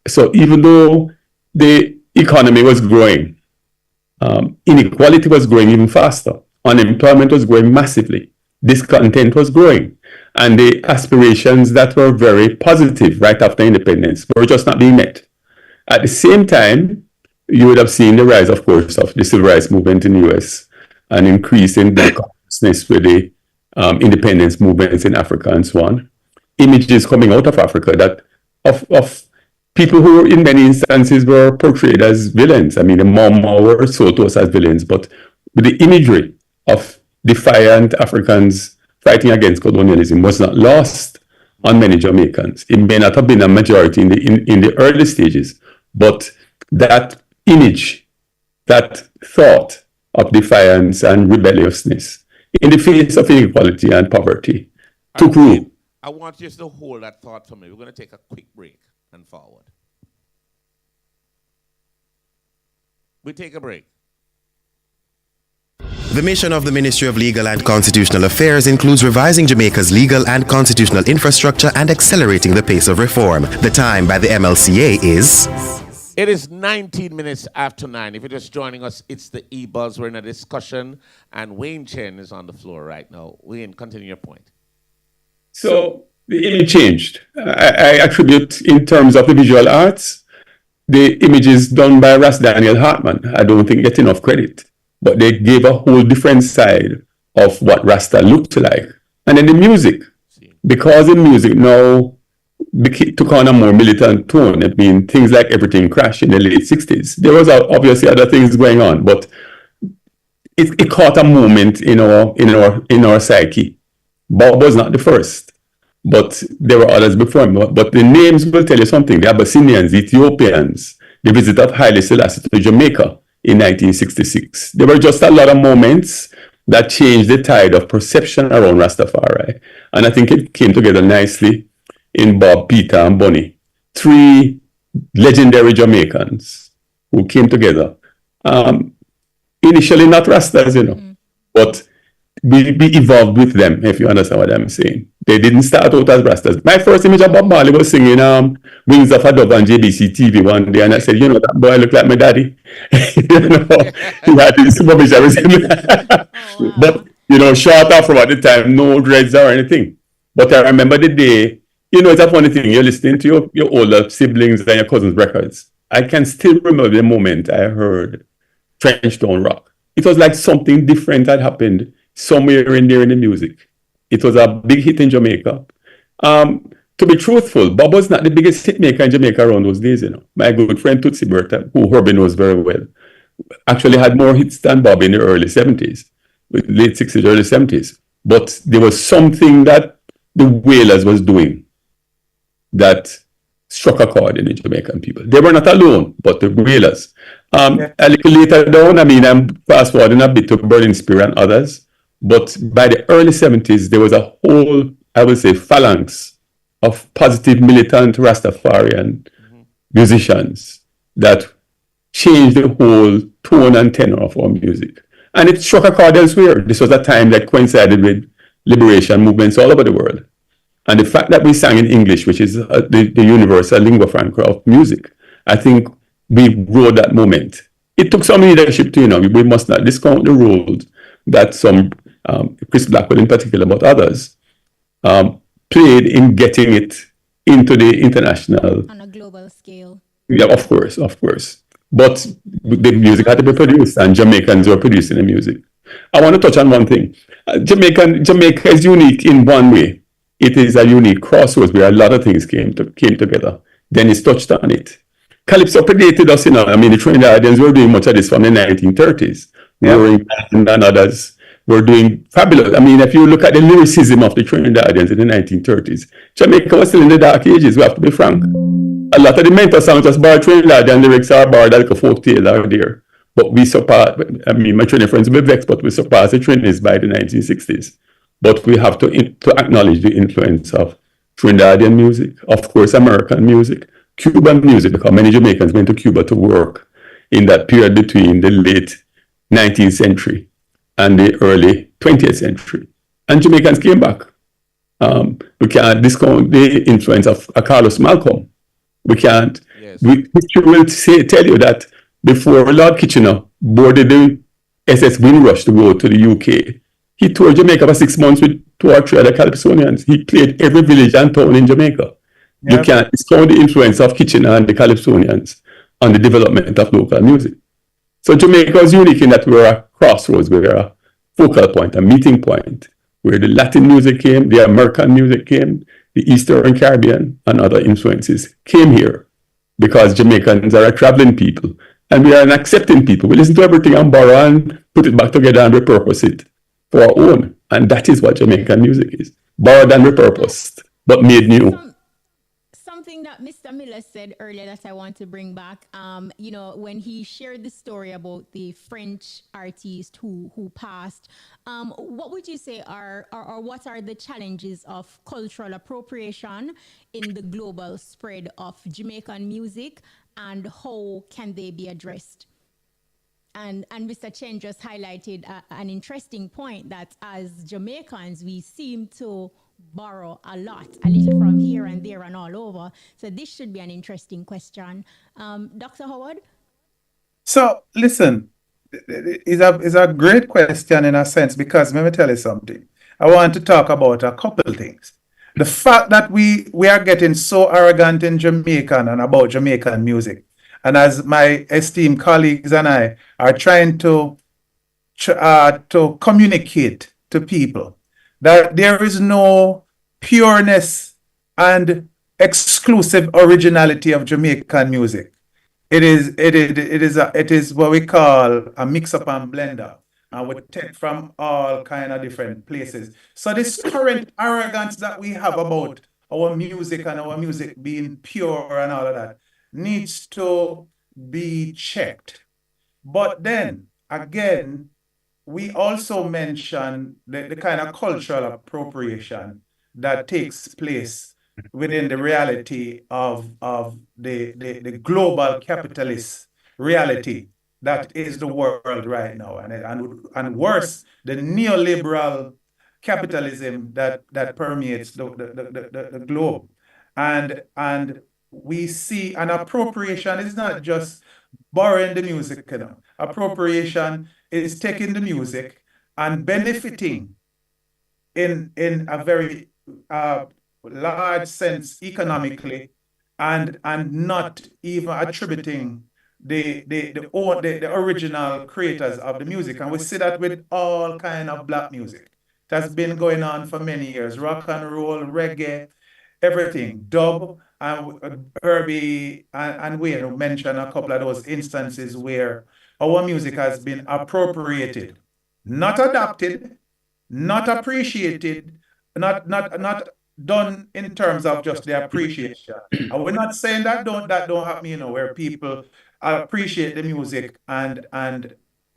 Speaker 6: So even though the economy was growing, inequality was growing even faster. Unemployment was growing massively. Discontent was growing. And the aspirations that were very positive right after independence were just not being met. At the same time, you would have seen the rise, of course, of the civil rights movement in the US, an increase in black consciousness with the independence movements in Africa and so on. Images coming out of Africa that of people who in many instances were portrayed as villains. I mean, the Mama were sold to us as villains, but with the imagery of defiant Africans fighting against colonialism was not lost on many Jamaicans. It may not have been a majority in the early stages, but that image, that thought of defiance and rebelliousness in the face of inequality and poverty took root.
Speaker 1: I want you to hold that thought for me. We're going to take a quick break and forward. We take a break.
Speaker 14: The mission of the Ministry of Legal and Constitutional Affairs includes revising Jamaica's legal and constitutional infrastructure and accelerating the pace of reform. The time by the MLCA is...
Speaker 1: It is 19 minutes after 9. If you're just joining us, it's the EBUZZ. We're in a discussion, and Wayne Chen is on the floor right now. Wayne, continue your point.
Speaker 6: So the image changed. I attribute, in terms of the visual arts, the images done by Ras Daniel Hartman. I don't think get enough credit, but they gave a whole different side of what Rasta looked like. And then the music, because the music now took on a more militant tone. I mean, things like Everything Crashed in the late 60s. There was obviously other things going on, but it caught a moment in our psyche. Bob was not the first, but there were others before him. But the names will tell you something. The Abyssinians, the Ethiopians, the visit of Haile Selassie to Jamaica in 1966. There were just a lot of moments that changed the tide of perception around Rastafari. And I think it came together nicely in Bob, Peter, and Bunny. 3 legendary Jamaicans who came together. Initially not Rastas, but we evolved with them, if you understand what I'm saying. They didn't start out as Rastas. My first image of Bob Marley was singing Wings of a Dove on JBC TV one day, and I said, that boy looked like my daddy. He had this rubbish But, short after at the time, no dreads or anything. But I remember the day, it's a funny thing. You're listening to your older siblings and your cousins' records. I can still remember the moment I heard Trench Town Rock. It was like something different had happened somewhere in there in the music. It was a big hit in Jamaica. To be truthful, Bob was not the biggest hit maker in Jamaica around those days, My good friend Tootsie Bertha, who Herbie knows very well, actually had more hits than Bob in the early 70s, late 60s, early 70s. But there was something that the Wailers was doing that struck a chord in the Jamaican people. They were not alone, but the Wailers. A little later down, I mean, I'm fast forwarding a bit to Burning Spear and others, but by the early 70s, there was a whole, I would say, phalanx of positive militant Rastafarian musicians that changed the whole tone and tenor of our music. And it struck a chord elsewhere. This was a time that coincided with liberation movements all over the world. And the fact that we sang in English, which is the universal lingua franca of music, I think we rode that moment. It took some leadership too, we must not discount the roles that some, Chris Blackwell in particular, but others, played in getting it into the international.
Speaker 8: On a global scale.
Speaker 6: Yeah, of course. But the music had to be produced, and Jamaicans were producing the music. I want to touch on one thing. Jamaica is unique in one way. It is a unique crossroads where a lot of things came together. Dennis touched on it. Calypso predated us, I mean, the Trinidadians were doing much of this from the 1930s. Roaring and others were doing fabulous. I mean, if you look at the lyricism of the Trinidadians in the 1930s, Jamaica was still in the dark ages, we have to be frank. A lot of the mental songs was borrowed Trinidadian lyrics are borrowed like a folk tale out there. But we surpassed, I mean, my Trinidad friends will be vexed, but we surpassed the Trinities by the 1960s. But we have to acknowledge the influence of Trinidadian music, of course, American music, Cuban music, because many Jamaicans went to Cuba to work in that period between the late 19th century and the early 20th century. And Jamaicans came back. We can't discount the influence of Carlos Malcolm. We can't. Yes. History will tell you that before Lord Kitchener boarded the SS Windrush to go to the UK, he toured Jamaica for 6 months with 2 or 3 other Calypsonians. He played every village and town in Jamaica. Yep. You can't discount the influence of Kitchener and the Calypsonians on the development of local music. So Jamaica is unique in that we're a crossroads, we're a focal point, a meeting point, where the Latin music came, the American music came, the Eastern Caribbean and other influences came here because Jamaicans are a traveling people and we are an accepting people. We listen to everything and borrow and put it back together and repurpose it for our own. And that is what Jamaican music is. Borrowed and repurposed, but made new.
Speaker 8: Something that Mr. Miller said earlier that I want to bring back, when he shared the story about the French artist who passed, what would you say are what are the challenges of cultural appropriation in the global spread of Jamaican music, and how can they be addressed? And Mr. Chen just highlighted an interesting point that as Jamaicans, we seem to borrow a little from here and there and all over. So this should be an interesting question. Dr. Howard?
Speaker 12: So listen, it's a great question in a sense, because let me tell you something. I want to talk about a couple things. The fact that we are getting so arrogant in Jamaican and about Jamaican music, and as my esteemed colleagues and I are trying to communicate to people that there is no pureness and exclusive originality of Jamaican music. It is what we call a mix-up and blender, and we take from all kind of different places. So this current arrogance that we have about our music and our music being pure and all of that needs to be checked. But then again, we also mention the kind of cultural appropriation that takes place within the reality of the global capitalist reality that is the world right now, and worse, the neoliberal capitalism that permeates the globe, and we see an appropriation is not just borrowing the music. Appropriation is taking the music and benefiting in a very large sense economically, and not even attributing the original creators of the music. And we see that with all kind of black music. That's been going on for many years. Rock and roll, reggae, everything, dub. And Herbie and Wayne mentioned a couple of those instances where our music has been appropriated, not adopted, not appreciated, not done in terms of just the appreciation. And we're not saying that don't happen, you know, where people appreciate the music and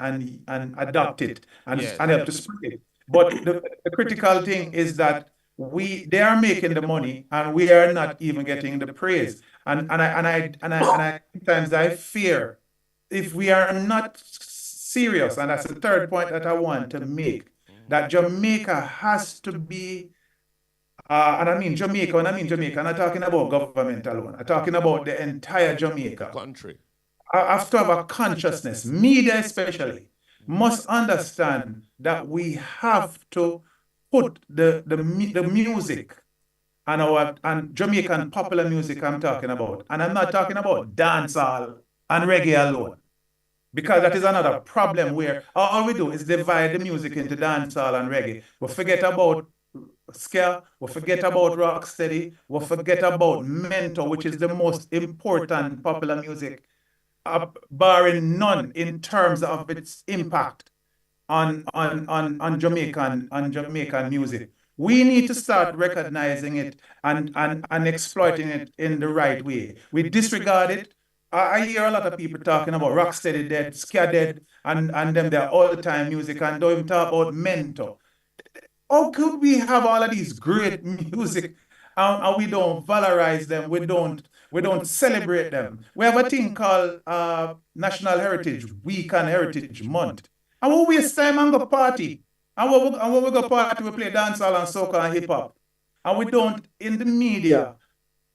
Speaker 12: adopt it and help to spread it. But the critical thing is that they are making the money and we are not even getting the praise. And I sometimes I fear if we are not serious, and that's the third point that I want to make, that Jamaica has to be, and I mean Jamaica, when I mean Jamaica, I'm not talking about government alone. I'm talking about the entire Jamaica.
Speaker 1: Country.
Speaker 12: I have to have a consciousness, media especially, must understand that we have to put the music and Jamaican popular music I'm talking about. And I'm not talking about dancehall and reggae alone. Because that is another problem where all we do is divide the music into dancehall and reggae. We forget about ska, we forget about rocksteady, we forget about mento, which is the most important popular music, barring none in terms of its impact on Jamaican music. We need to start recognizing it and exploiting it in the right way. We disregard it. I hear a lot of people talking about rocksteady dead, ska dead, and them their all-time music, and don't even talk about mento. How could we have all of these great music and we don't valorize them? We don't celebrate them. We have a thing called National Heritage Week and Heritage Month, and we waste time and go party. And when we go party, we play dancehall and soca and hip hop, and we don't in the media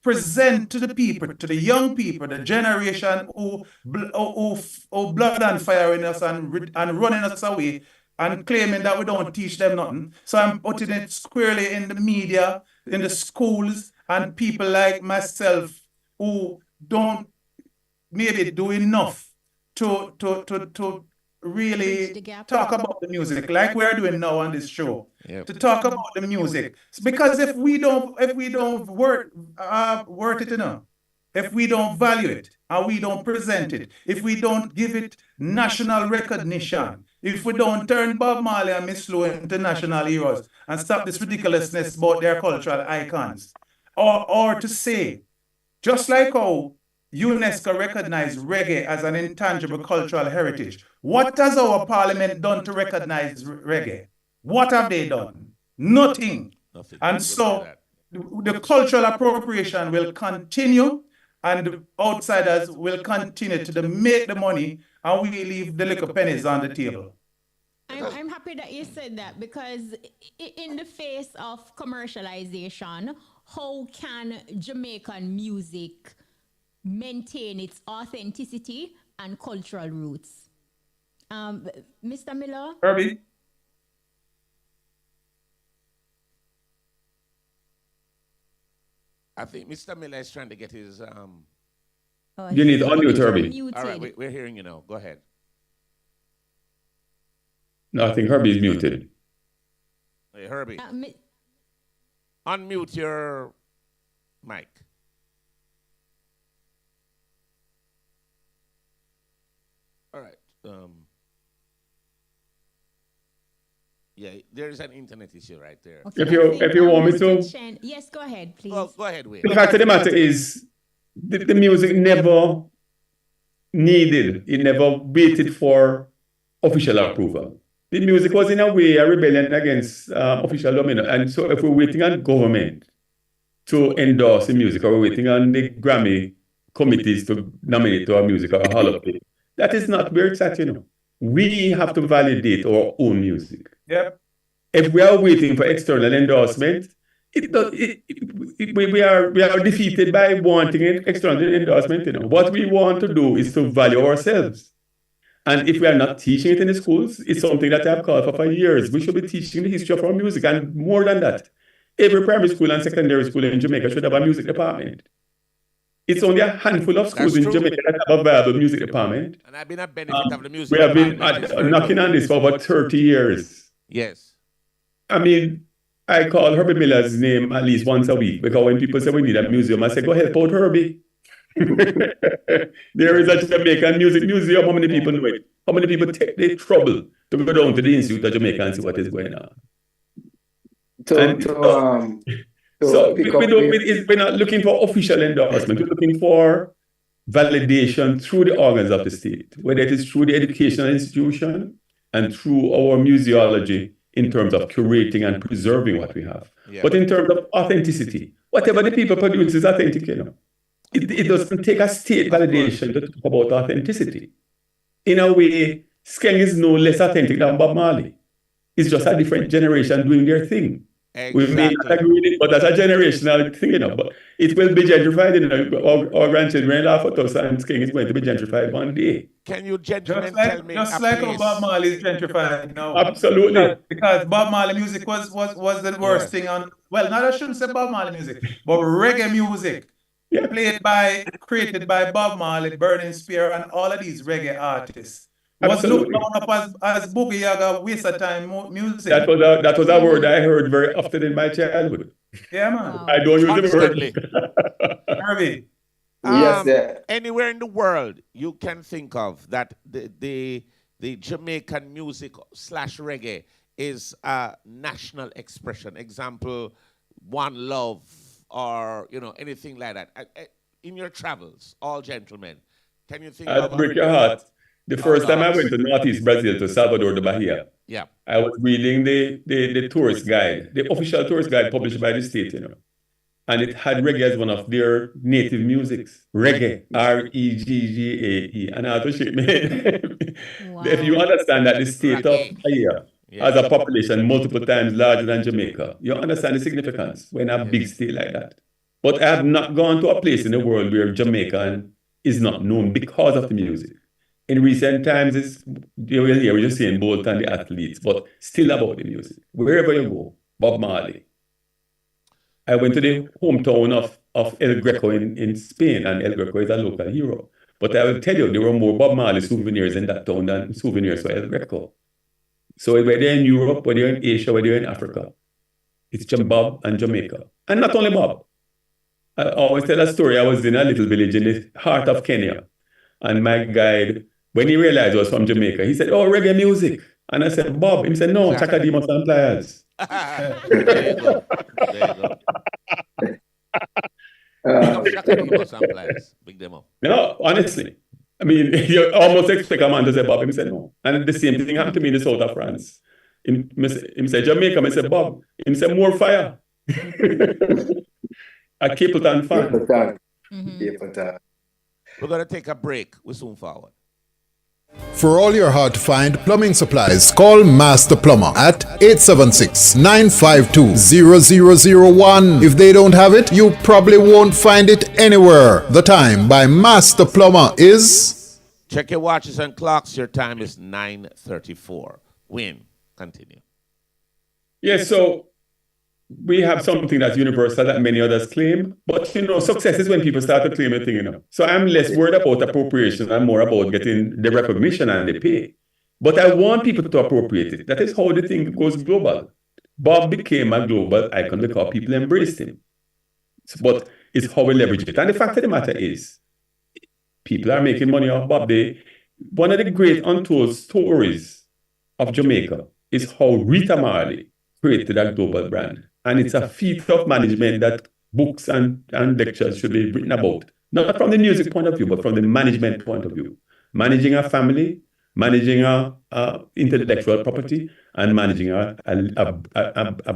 Speaker 12: present to the people, to the young people, the generation who blood and fire in us and running us away and claiming that we don't teach them nothing. So I'm putting it squarely in the media, in the schools, and people like myself who don't maybe do enough to really talk about the music like we're doing now on this show. To talk about the music, because if we don't work it enough, if we don't value it and we don't present it, if we don't give it national recognition, if we don't turn Bob Marley and Miss Lou into national heroes and stop this ridiculousness about their cultural icons, or to say, just like how UNESCO recognized reggae as an intangible cultural heritage, what has our parliament done to recognize reggae? What have they done? Nothing. And so the cultural appropriation will continue and the outsiders will continue to make the money and we leave the little pennies on the table.
Speaker 8: I'm happy that you said that, because in the face of commercialization, how can Jamaican music maintain its authenticity and cultural roots? Mr. Miller?
Speaker 12: Herbie?
Speaker 1: I think Mr. Miller is trying to get his...
Speaker 6: You need to unmute, Herbie.
Speaker 1: All right, we're hearing you now. Go ahead.
Speaker 6: No, I think Herbie is muted.
Speaker 1: Hey, Herbie. Unmute your mic. All right. Yeah, there is an internet issue right there.
Speaker 6: Okay. If you want me to...
Speaker 8: Chen, yes, go ahead, please.
Speaker 1: Well, go ahead, Wade.
Speaker 6: The fact of the matter is, the music never needed, it never waited for official approval. The music was in a way a rebellion against official dominance. And so if we're waiting on government to endorse the music, or we're waiting on the Grammy committees to nominate our music or Hall of Fame, that is not where it's at, you know. We have to validate our own music.
Speaker 12: Yep.
Speaker 6: If we are waiting for external endorsement, we are defeated by wanting external endorsement. You know. What we want to do is to value ourselves. And if we are not teaching it in the schools, it's something that I've called for years. We should be teaching the history of our music. And more than that, every primary school and secondary school in Jamaica should have a music department. It's only a handful of schools in Jamaica that have a viable music department.
Speaker 1: And I've been a benefit of the music
Speaker 6: We have
Speaker 1: department.
Speaker 6: been knocking on this for about 30 years.
Speaker 1: Yes.
Speaker 6: I mean, I call Herbie Miller's name at least once a week, because when people say we need a museum, I say, go help out Herbie. There is a Jamaican music museum. How many people know it? How many people take the trouble to go down to the Institute of Jamaica and see what is going on? So we're not looking for official endorsement. We're looking for validation through the organs of the state, whether it is through the educational institution and through our museology in terms of curating and preserving what we have. Yeah. But in terms of authenticity, whatever the people produce is authentic, It doesn't take a state validation to talk about authenticity. In a way, Skeng is no less authentic than Bob Marley. It's just a different generation doing their thing. Exactly. We may not agree with it, but that's a generational thing, But it will be gentrified. Our grandchildren laugh at us, and Skeng is going to be gentrified one day.
Speaker 1: Can you gentlemen tell me
Speaker 12: just like how Bob Marley is gentrified now?
Speaker 6: Absolutely.
Speaker 12: Because Bob Marley music was the worst thing on. Well, not I shouldn't say Bob Marley music, but reggae music. Yeah. Created by Bob Marley, Burning Spear, and all of these reggae artists. Was looked down up as Boogie Yaga waste of time music.
Speaker 6: That was a word I heard very often in my childhood.
Speaker 12: Yeah, man.
Speaker 6: I don't use the word.
Speaker 12: Herbie.
Speaker 13: Yes,
Speaker 1: anywhere in the world you can think of that the Jamaican music / reggae is a national expression. Example, One Love, or anything like that. In your travels, all gentlemen, can you think of?
Speaker 6: I'd break your heart. The first time I went to Northeast Brazil, to Salvador de Bahia, I was reading the tourist guide, the official tourist guide published by the state, and it had reggae as one of their native musics. Reggae, R-E-G-G-A-E. And I had to shake my head. Wow. If you understand that the state of Bahia has a population multiple times larger than Jamaica, you understand the significance when a big state like that. But I have not gone to a place in the world where Jamaican is not known because of the music. In recent times, you will hear we're just saying Bolt and the athletes, but still about the music. Wherever you go, Bob Marley. I went to the hometown of El Greco in Spain, and El Greco is a local hero. But I will tell you, there were more Bob Marley souvenirs in that town than souvenirs for El Greco. So whether you're in Europe, whether you're in Asia, whether you're in Africa, it's Bob and Jamaica. And not only Bob. I always tell a story. I was in a little village in the heart of Kenya, and my guide, when he realized I was from Jamaica, he said, "Oh, reggae music." And I said, "Bob." He said, "No, Chakadimos and Pliers."
Speaker 1: There you go. Chakadimos and Pliers. Big them up.
Speaker 6: No, honestly. I mean, you almost expect a man to say Bob. He said, "No." And the same thing happened to me in the south of France. He said, "Jamaica." I said, "Bob." He said, "More fire." A Capleton fan.
Speaker 1: We're going to take a break. We'll soon forward.
Speaker 15: For all your hard-to-find plumbing supplies, call Master Plumber at 876-952-0001. If they don't have it, you probably won't find it anywhere. The time by Master Plumber is...
Speaker 1: Check your watches and clocks. Your time is 9:34. Win. Continue.
Speaker 6: Yes, so we have something that's universal that many others claim. But, success is when people start to claim a thing, So I'm less worried about appropriation and more about getting the recognition and the pay. But I want people to appropriate it. That is how the thing goes global. Bob became a global icon because people embraced him. But it's how we leverage it. And the fact of the matter is, people are making money off Bob. One of the great untold stories of Jamaica is how Rita Marley created a global brand. And it's a feat of management that books and lectures should be written about. Not from the music point of view, but from the management point of view. Managing a family, managing a intellectual property, and managing a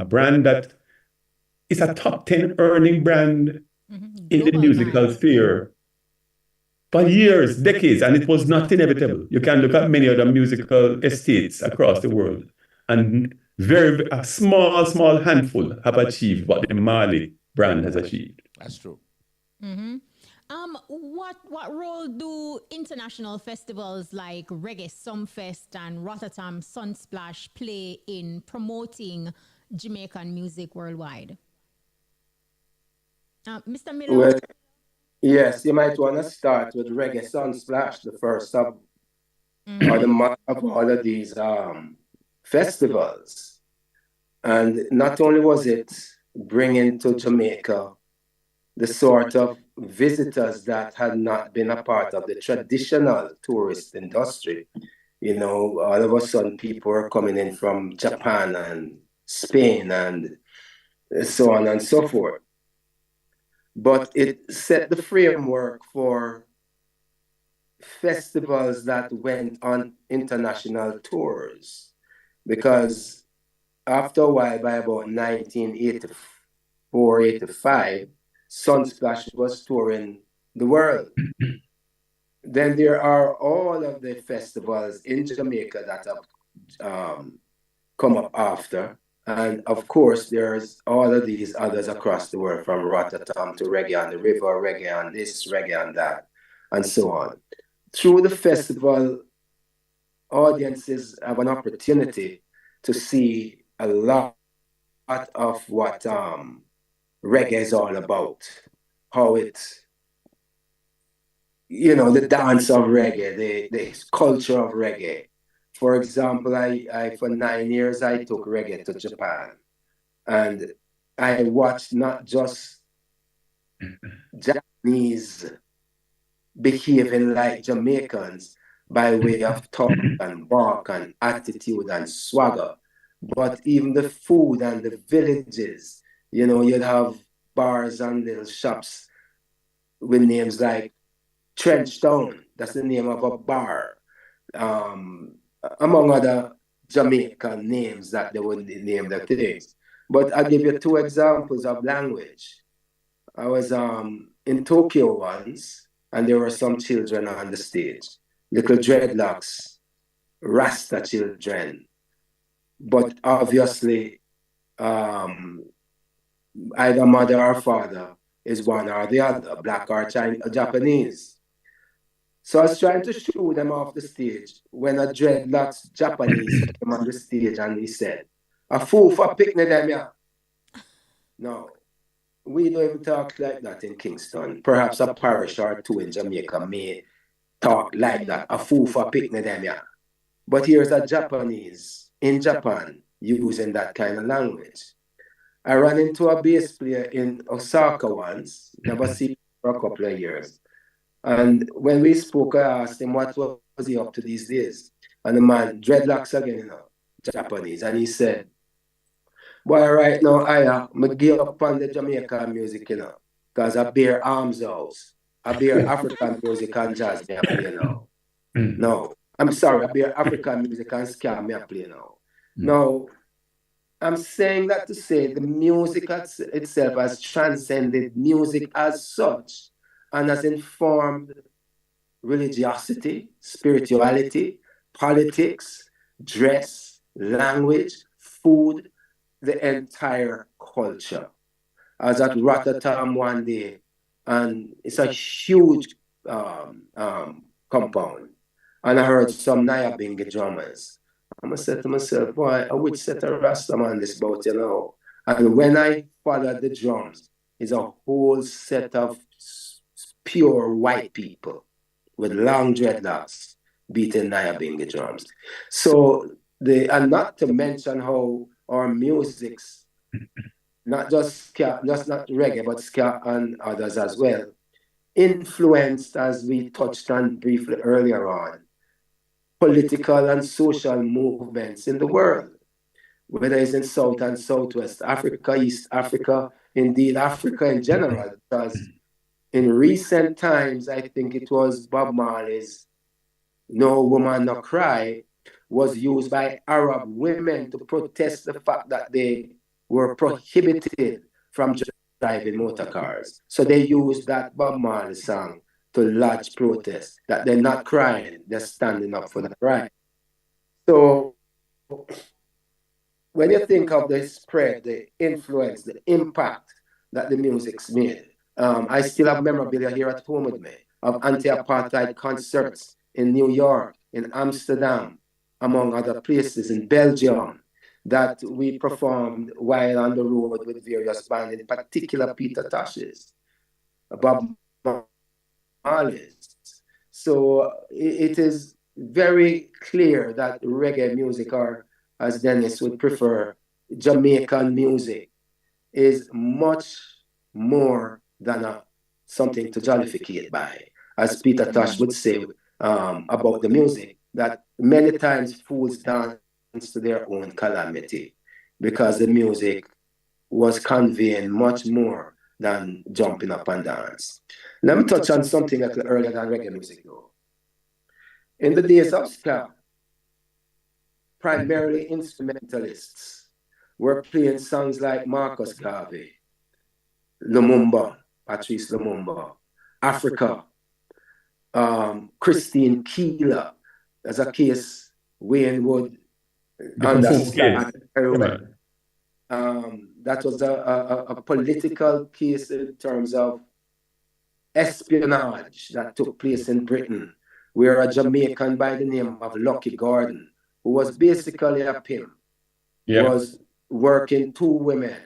Speaker 6: brand that is a top 10 earning brand in the musical sphere for years, decades, and it was not inevitable. You can look at many other musical estates across the world, and a small handful have achieved what the Marley brand has achieved.
Speaker 1: That's true.
Speaker 8: Mm-hmm. What role do international festivals like Reggae Sumfest and Rotterdam Sunsplash play in promoting Jamaican music worldwide? Mr. Miller?
Speaker 13: Well, yes, you might want to start with Reggae Sunsplash, the first of or the month of all of these festivals. And not only was it bringing to Jamaica the sort of visitors that had not been a part of the traditional tourist industry. All of a sudden people were coming in from Japan and Spain and so on and so forth. But it set the framework for festivals that went on international tours, because after a while, by about 1984, 85, Sunsplash was touring the world. Then there are all of the festivals in Jamaica that have come up after. And of course, there's all of these others across the world, from Rotterdam to Reggae on the River, Reggae on this, Reggae on that, and so on. Through the festival, audiences have an opportunity to see a lot of what reggae is all about, how it's, the dance of reggae, the culture of reggae. For example, I for 9 years, I took reggae to Japan, and I watched not just Japanese behaving like Jamaicans by way of talk and walk and attitude and swagger, but even the food and the villages. You'd have bars and little shops with names like Trenchtown, that's the name of a bar, among other Jamaican names that they would name their things. But I'll give you two examples of language. I was in Tokyo once, and there were some children on the stage, little dreadlocks, Rasta children. But obviously, either mother or father is one or the other, black or Chinese, or Japanese. So I was trying to shoo them off the stage when a dreadlocks Japanese came on the stage and he said, "A fool for picnic them, yeah." No, we don't even talk like that in Kingston. Perhaps a parish or two in Jamaica may talk like that, "A fool for picnic them, yeah." But here's a Japanese in Japan using that kind of language. I ran into a bass player in Osaka once, never seen him for a couple of years. And when we spoke, I asked him what was he up to these days. And the man, dreadlocks again, Japanese. And he said, "Boy, right now, I give up on the Jamaican music, because I bear arms house. I bear African music and jazz, me I play now. No, I'm sorry, I bear African music and ska, me I play now. No, I'm saying that to say the music itself has transcended music as such, and has informed religiosity, spirituality, politics, dress, language, food, the entire culture." I was at Rotterdam one day, and it's a huge compound, and I heard some Nyabingi drummers. I said to myself, "Boy, I would set a Rasta man this boat, And when I followed the drums, it's a whole set of pure white people with long dreadlocks beating Nyabingi drums. So and not to mention how our music's not just ska, just not reggae, but ska and others as well, influenced, as we touched on briefly earlier on, political and social movements in the world, whether it's in South and Southwest Africa, East Africa, indeed Africa in general, because in recent times, I think it was Bob Marley's "No Woman No Cry" was used by Arab women to protest the fact that they were prohibited from driving motor cars. So they used that Bob Marley song to lodge protest, that they're not crying, they're standing up for the right. So when you think of the spread, the influence, the impact that the music's made, I still have memorabilia here at home with me of anti-apartheid concerts in New York, in Amsterdam, among other places, in Belgium, that we performed while on the road with various bands, in particular Peter Tosh's, Bob Marley's. So it is very clear that reggae music, or as Dennis would prefer, Jamaican music, is much more than something to jollificate by. As Peter Tosh would say about the music, that many times fools dance to their own calamity, because the music was conveying much more than jumping up and dance. Let me touch on something a little earlier than reggae music, though. In the days of ska, primarily instrumentalists were playing songs like Marcus Garvey, Lumumba, Patrice Lumumba, Africa, Christine Keeler. There's a case Wayne would understand very well. That was a political case in terms of espionage that took place in Britain, where a Jamaican by the name of Lucky Gordon, who was basically a pimp, was working two women,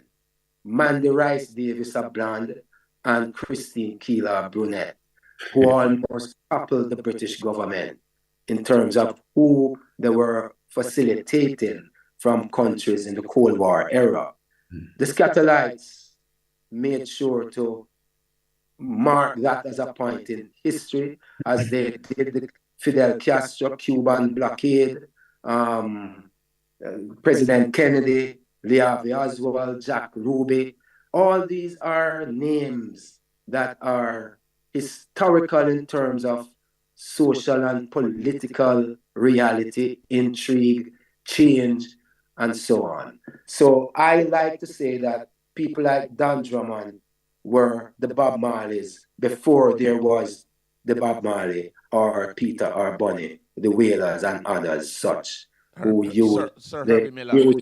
Speaker 13: Mandy Rice Davis, a blonde, and Christine Keeler, a brunette, who almost toppled the British government in terms of who they were facilitating from countries in the Cold War era. The Scatolites made sure to mark that as a point in history, as they did the Fidel Castro Cuban blockade, President Kennedy, Lee Harvey Oswald, Jack Ruby. All these are names that are historical in terms of social and political reality, intrigue, change, and so on. So I like to say that people like Don Drummond were the Bob Marleys before there was the Bob Marley or Peter or Bunny, the Wailers and others such who you...
Speaker 1: Sir Herbie Miller.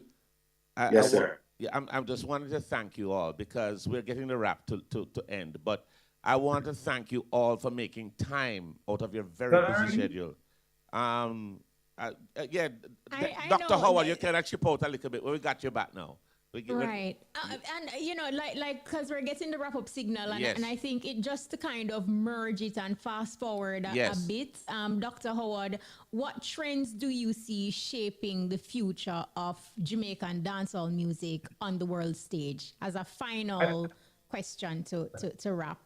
Speaker 13: Yes, sir.
Speaker 1: I'm just wanting to thank you all because we're getting the wrap to end, but I want to thank you all for making time out of your very busy schedule. Dr. Howard, you can actually out a little bit. We got your back now.
Speaker 8: Right. And, you know, like, because we're getting the wrap-up signal, and I think it just to kind of merge it and fast forward a bit. Dr. Howard, what trends do you see shaping the future of Jamaican dancehall music on the world stage? As a final question to wrap.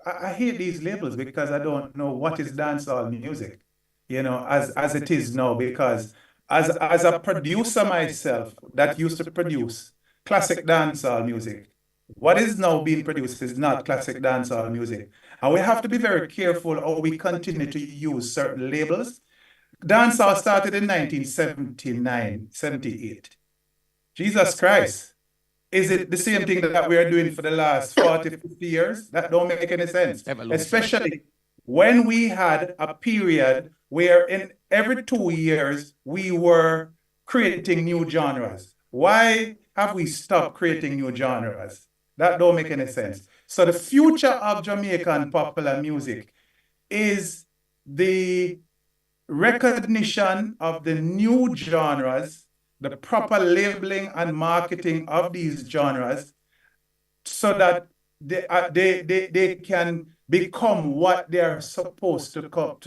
Speaker 12: I hate these labels because I don't know what is dancehall music, you know, as it is now, because as a producer myself that used to produce classic dancehall music, what is now being produced is not classic dancehall music. And we have to be very careful how we continue to use certain labels. Dancehall started in 1979, 78. Jesus Christ. Is it the same thing that we are doing for the last 40, 50 years? That don't make any sense. Evolution. Especially when we had a period where in every 2 years we were creating new genres. Why have we stopped creating new genres? That don't make any sense. So the future of Jamaican popular music is the recognition of the new genres, the proper labeling and marketing of these genres, so that they can become what they are supposed to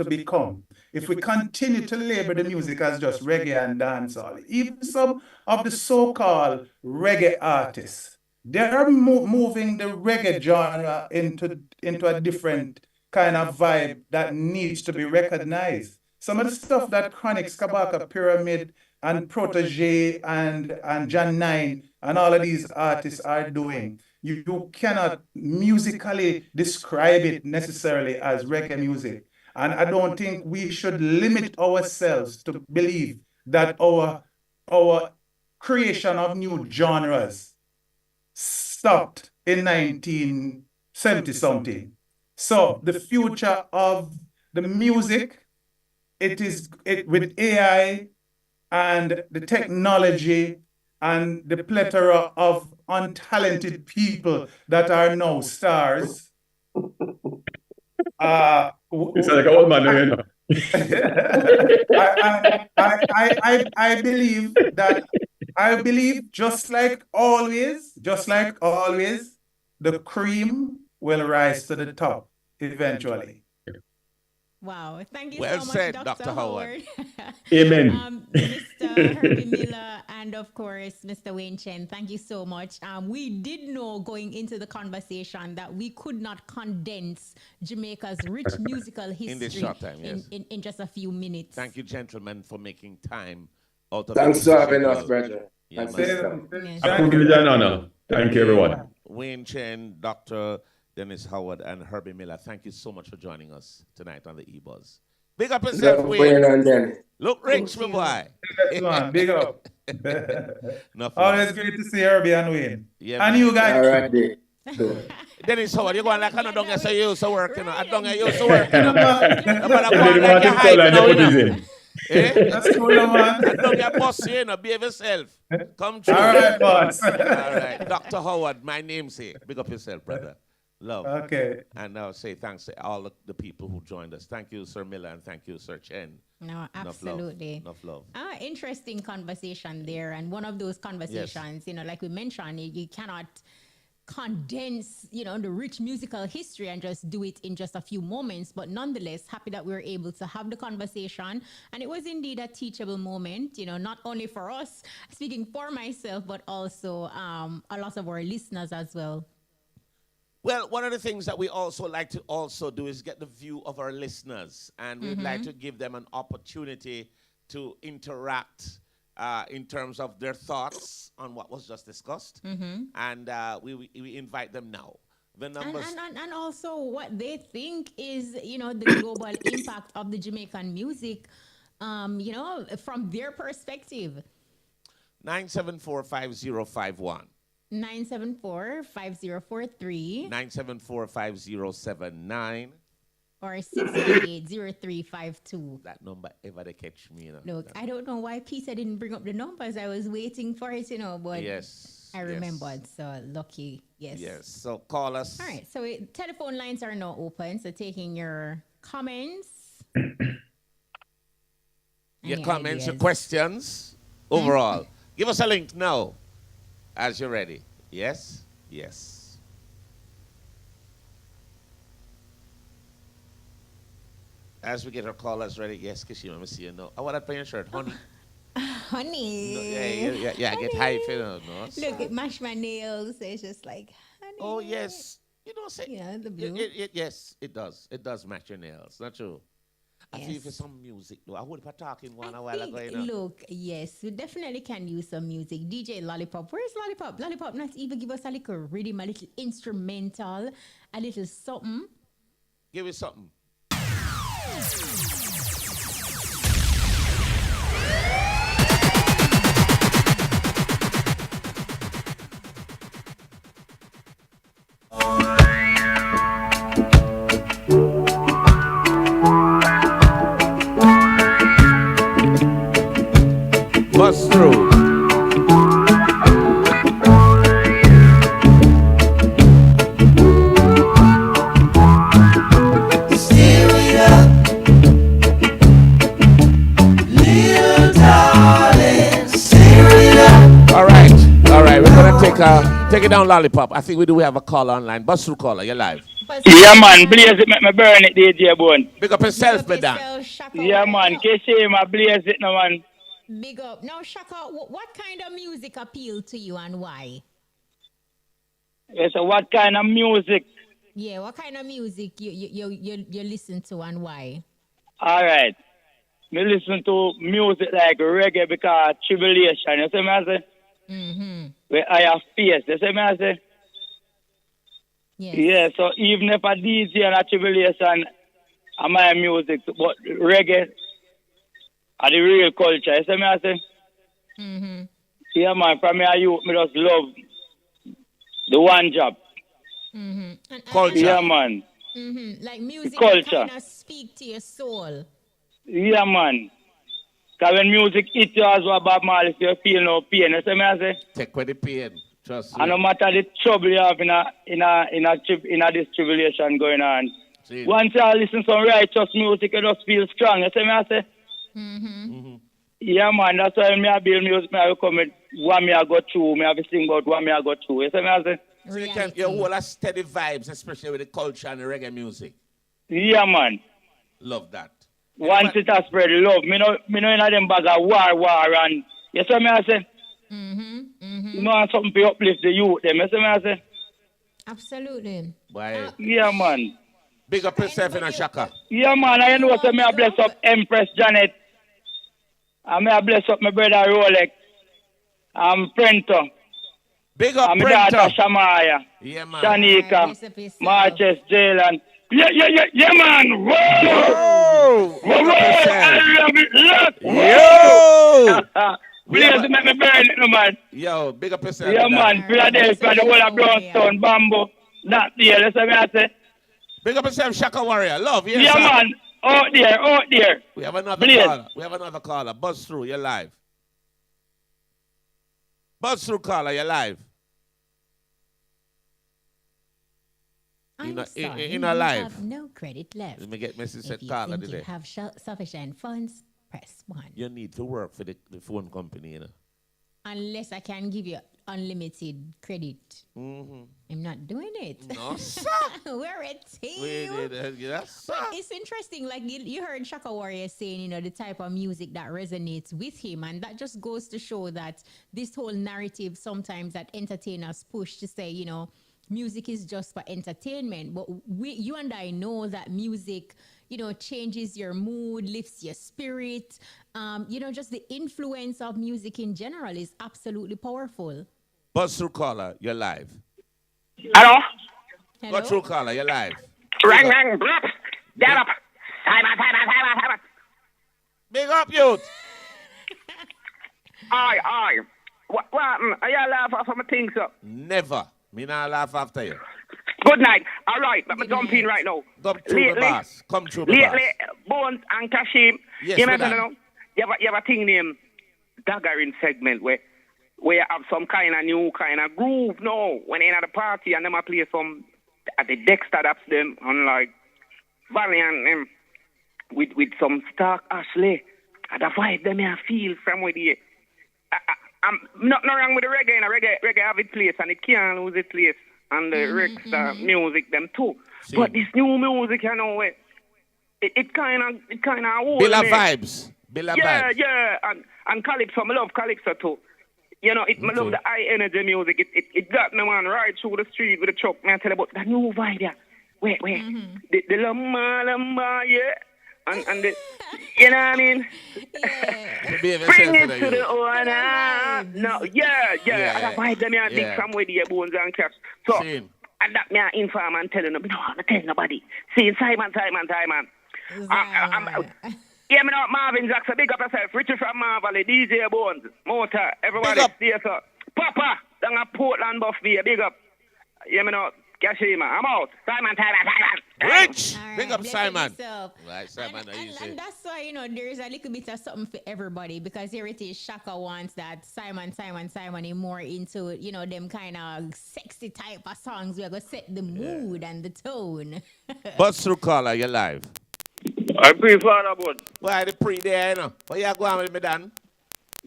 Speaker 12: become. If we continue to label the music as just reggae and dancehall, even some of the so-called reggae artists, they are moving the reggae genre into a different kind of vibe that needs to be recognized. Some of the stuff that Chronic, Kabaka, Pyramid, and Protege and John Nine and all of these artists are doing, you cannot musically describe it necessarily as reggae music. And I don't think we should limit ourselves to believe that our creation of new genres stopped in 1970-something. So the future of the music, with AI and the technology and the plethora of untalented people that are now stars.
Speaker 6: It's like an old man, you know.
Speaker 12: I believe just like always, the cream will rise to the top eventually.
Speaker 8: Wow, thank you
Speaker 1: well
Speaker 8: so much,
Speaker 1: said,
Speaker 8: Dr. Howard.
Speaker 6: Amen.
Speaker 8: Mr. Herbie Miller and, of course, Mr. Wayne Chen, thank you so much. We did know going into the conversation that we could not condense Jamaica's rich musical history
Speaker 1: in this short time, yes.
Speaker 8: in just a few minutes.
Speaker 1: Thank you, gentlemen, for making time out of
Speaker 13: Thanks for having us, brother.
Speaker 1: Yeah,
Speaker 12: Yes.
Speaker 6: Thank you, everyone.
Speaker 1: Wayne Chen, Dr. Dennis Howard, and Herbie Miller, thank you so much for joining us tonight on the EBUZZ. Big up yourself, Wayne. Look rich, my boy.
Speaker 12: That's one. Big up.
Speaker 1: Enough
Speaker 12: Always
Speaker 1: love.
Speaker 12: great to see Herbie and Wayne.
Speaker 1: Yeah,
Speaker 12: and
Speaker 1: man.
Speaker 12: you guys.
Speaker 13: All right, there.
Speaker 1: Dennis Howard, you're going like I don't get so used to work, you know. I don't get used to work, you know. Nobody going like you're hype now, you know. Eh?
Speaker 12: That's cool, man.
Speaker 1: I don't get bossy, you know. Behave yourself. Come true.
Speaker 12: All right, boss.
Speaker 1: All right. Dr. Howard, my namesake. Big up yourself, brother. Love.
Speaker 12: Okay.
Speaker 1: And I'll say thanks to all the people who joined us. Thank you, Sir Miller, and thank you, Sir Chen.
Speaker 8: No, absolutely.
Speaker 1: Enough love.
Speaker 8: Interesting conversation there. And one of those conversations, you know, like we mentioned, you cannot condense, you know, the rich musical history and just do it in just a few moments. But nonetheless, happy that we were able to have the conversation. And it was indeed a teachable moment, you know, not only for us, speaking for myself, but also a lot of our listeners as well.
Speaker 1: Well, one of the things that we also like to also do is get the view of our listeners. And we'd like to give them an opportunity to interact in terms of their thoughts on what was just discussed. And we invite them now. The numbers
Speaker 8: and also what they think is, you know, the global impact of the Jamaican music, you know, from their perspective.
Speaker 1: 974-5051.
Speaker 8: 974-5043.
Speaker 1: 974-5079.
Speaker 8: Or 618-0352.
Speaker 1: That number ever they catch me, you know.
Speaker 8: Look, I don't know why Peter didn't bring up the numbers. I was waiting for it, you know, but
Speaker 1: yes,
Speaker 8: I remembered. So lucky. Yes.
Speaker 1: Yes. So call us.
Speaker 8: All right. So telephone lines are now open. So taking your comments.
Speaker 1: Your comments, your questions overall. Give us a link now as you're ready. Yes? Yes. As we get our callers ready. Yes, Kishima, let me see you know. I want to pay your shirt, honey.
Speaker 8: Honey.
Speaker 1: No, yeah,
Speaker 8: Honey.
Speaker 1: get hype, you know. No?
Speaker 8: Look, it mashed my nails. It's just like, honey.
Speaker 1: Oh, yes. You know, say,
Speaker 8: yeah, the blue.
Speaker 1: Yes, it does. It does match your nails. Not true. I feel for some music, though. I would have talking one a while ago, you know.
Speaker 8: Look, yes, we definitely can use some music. DJ Lollipop, where's Lollipop? Lollipop not even give us a little rhythm, a little instrumental, a little something.
Speaker 1: Give us something. Bust through. All right, we're gonna take it down, Lollipop. I think we do have a caller online. Bust through caller, you're live.
Speaker 16: Yeah, man, blaze it, make me burn it, DJ Bone.
Speaker 1: Big up yourself, madam.
Speaker 16: Yeah, man, KC, my blaze it, no, man.
Speaker 8: Big up. Now, Shaka, what kind of music appeal to you and why?
Speaker 16: Yeah, so what kind of music?
Speaker 8: Yeah, what kind of music you listen to and why?
Speaker 16: All right. Me listen to music like reggae because tribulation, you see me I say? Where I have fears, you see me I say?
Speaker 8: Yes.
Speaker 16: Yeah, so even if a DJ and a tribulation are my music, but reggae are the real culture, you see me I say? Yeah, man, from me I youth, me just love the one job.
Speaker 1: Culture.
Speaker 16: Yeah, man.
Speaker 8: Like music
Speaker 16: culture.
Speaker 8: kind of speak to your soul.
Speaker 16: Yeah, man. Because when music hits you as well, Bob Marley, you feel no pain. You see me I say?
Speaker 1: Take away the pain. Trust me.
Speaker 16: And no matter the trouble you have in this tribulation going on.
Speaker 1: See.
Speaker 16: Once you listen to some righteous music, you just feel strong. You see me I say? Yeah, man. That's why me I build music. Me I come with what me I go through. Me I be sing about what me I go through. You see me I say?
Speaker 1: So you hold a steady vibes, especially with the culture and the reggae music.
Speaker 16: Yeah, man.
Speaker 1: Love that.
Speaker 16: Once it has spread love, me no in them bag of war and you see me I say? You know something to uplift the youth them, you see me I say?
Speaker 8: Absolutely.
Speaker 1: Why?
Speaker 16: Yeah, man.
Speaker 1: Big up yourself in a Shaka.
Speaker 16: Yeah, man. I know so me I bless up Empress Janet. And me I bless up my brother Rolex. Prento.
Speaker 1: Big up,
Speaker 16: my daughter Shamaya.
Speaker 1: Yeah, man.
Speaker 16: Shanika. Marches, Jalen. Yeah, man. Whoa! Whoa! I love it. Look.
Speaker 1: Yo!
Speaker 16: Please make me burn it, no, man.
Speaker 1: Yo, big up yourself.
Speaker 16: Yeah, man. Philadelphia, the whole of Brownstone, Bamboo. Not there, that's what I say.
Speaker 1: Big up yourself, Shaka Warrior. Love, yes,
Speaker 16: yeah,
Speaker 1: sir.
Speaker 16: Man. Out there.
Speaker 1: We have another caller. We have another caller. Buzz through, you're live. Buzz through, caller, you're live.
Speaker 8: I'm sorry,
Speaker 1: in our life.
Speaker 8: have no credit left.
Speaker 1: Let me get message said
Speaker 8: if
Speaker 1: caller
Speaker 8: you think
Speaker 1: today.
Speaker 8: you have sufficient funds, press 1.
Speaker 1: You need to work for the phone company, you know.
Speaker 8: Unless I can give you unlimited credit. I'm not doing it.
Speaker 1: No, sir.
Speaker 8: We're a team.
Speaker 1: Yes,
Speaker 8: but it's interesting, like you heard Shaka Warrior saying, you know, the type of music that resonates with him. And that just goes to show that this whole narrative sometimes that entertainers push to say, you know, music is just for entertainment. But you and I know that music, you know, changes your mood, lifts your spirit. You know, just the influence of music in general is absolutely powerful.
Speaker 1: Buzz through, caller, you're live.
Speaker 16: Hello?
Speaker 1: Go through, caller, you're live.
Speaker 16: Ring, blip. Get up. Simon.
Speaker 1: Big up, youth.
Speaker 16: Aye. What? Are you laugh off of my things up?
Speaker 1: Never. Me not laugh after you.
Speaker 16: Good night. All right, let me jump in right now.
Speaker 1: Come through the bus. Come through the bus.
Speaker 16: Lately, Bones and Kashim,
Speaker 1: Yes,
Speaker 16: you have a thing named daggering segment where you have some kind of new kind of groove now. When you're at a party and them a play some at the Dexter that's them on like Valiant with some Stark Ashley. And the vibe them I feel from with the I'm not wrong with the reggae, and reggae have its place and it can't lose its place. And the music them too. See. But this new music, you know, it kind of old.
Speaker 1: Bill of vibes.
Speaker 16: Yeah. And Calypso, I love Calypso too. You know, I love the high energy music. It got me man right through the street with the truck. Man, I tell you about the new vibe, yeah. Wait. The lamba, yeah. And the, you know what I mean? Bring it to the owner. No, yeah. And I buy them here big from where the Bones and Cash. So, and that me inform and telling them, no, I'm not telling nobody. See, Simon. Yeah, me know Marvin Jackson, big up yourself. Richard from Marvin, DJ Bones, Motor, everybody. See you, sir. Papa, down at Portland, Buff Bay, big up. Yeah, me know. Kashima, I'm out. Simon.
Speaker 1: Rich!
Speaker 8: Right,
Speaker 1: big up Simon.
Speaker 8: Right, Simon. And that's why, you know, there's a little bit of something for everybody, because here it is, Shaka wants that Simon is more into, you know, them kind of sexy type of songs. We're going to set the mood and the tone.
Speaker 1: Buzz through, caller, you're live.
Speaker 16: I prefer about.
Speaker 1: Why the pre there, you know? What you going with me, Dan?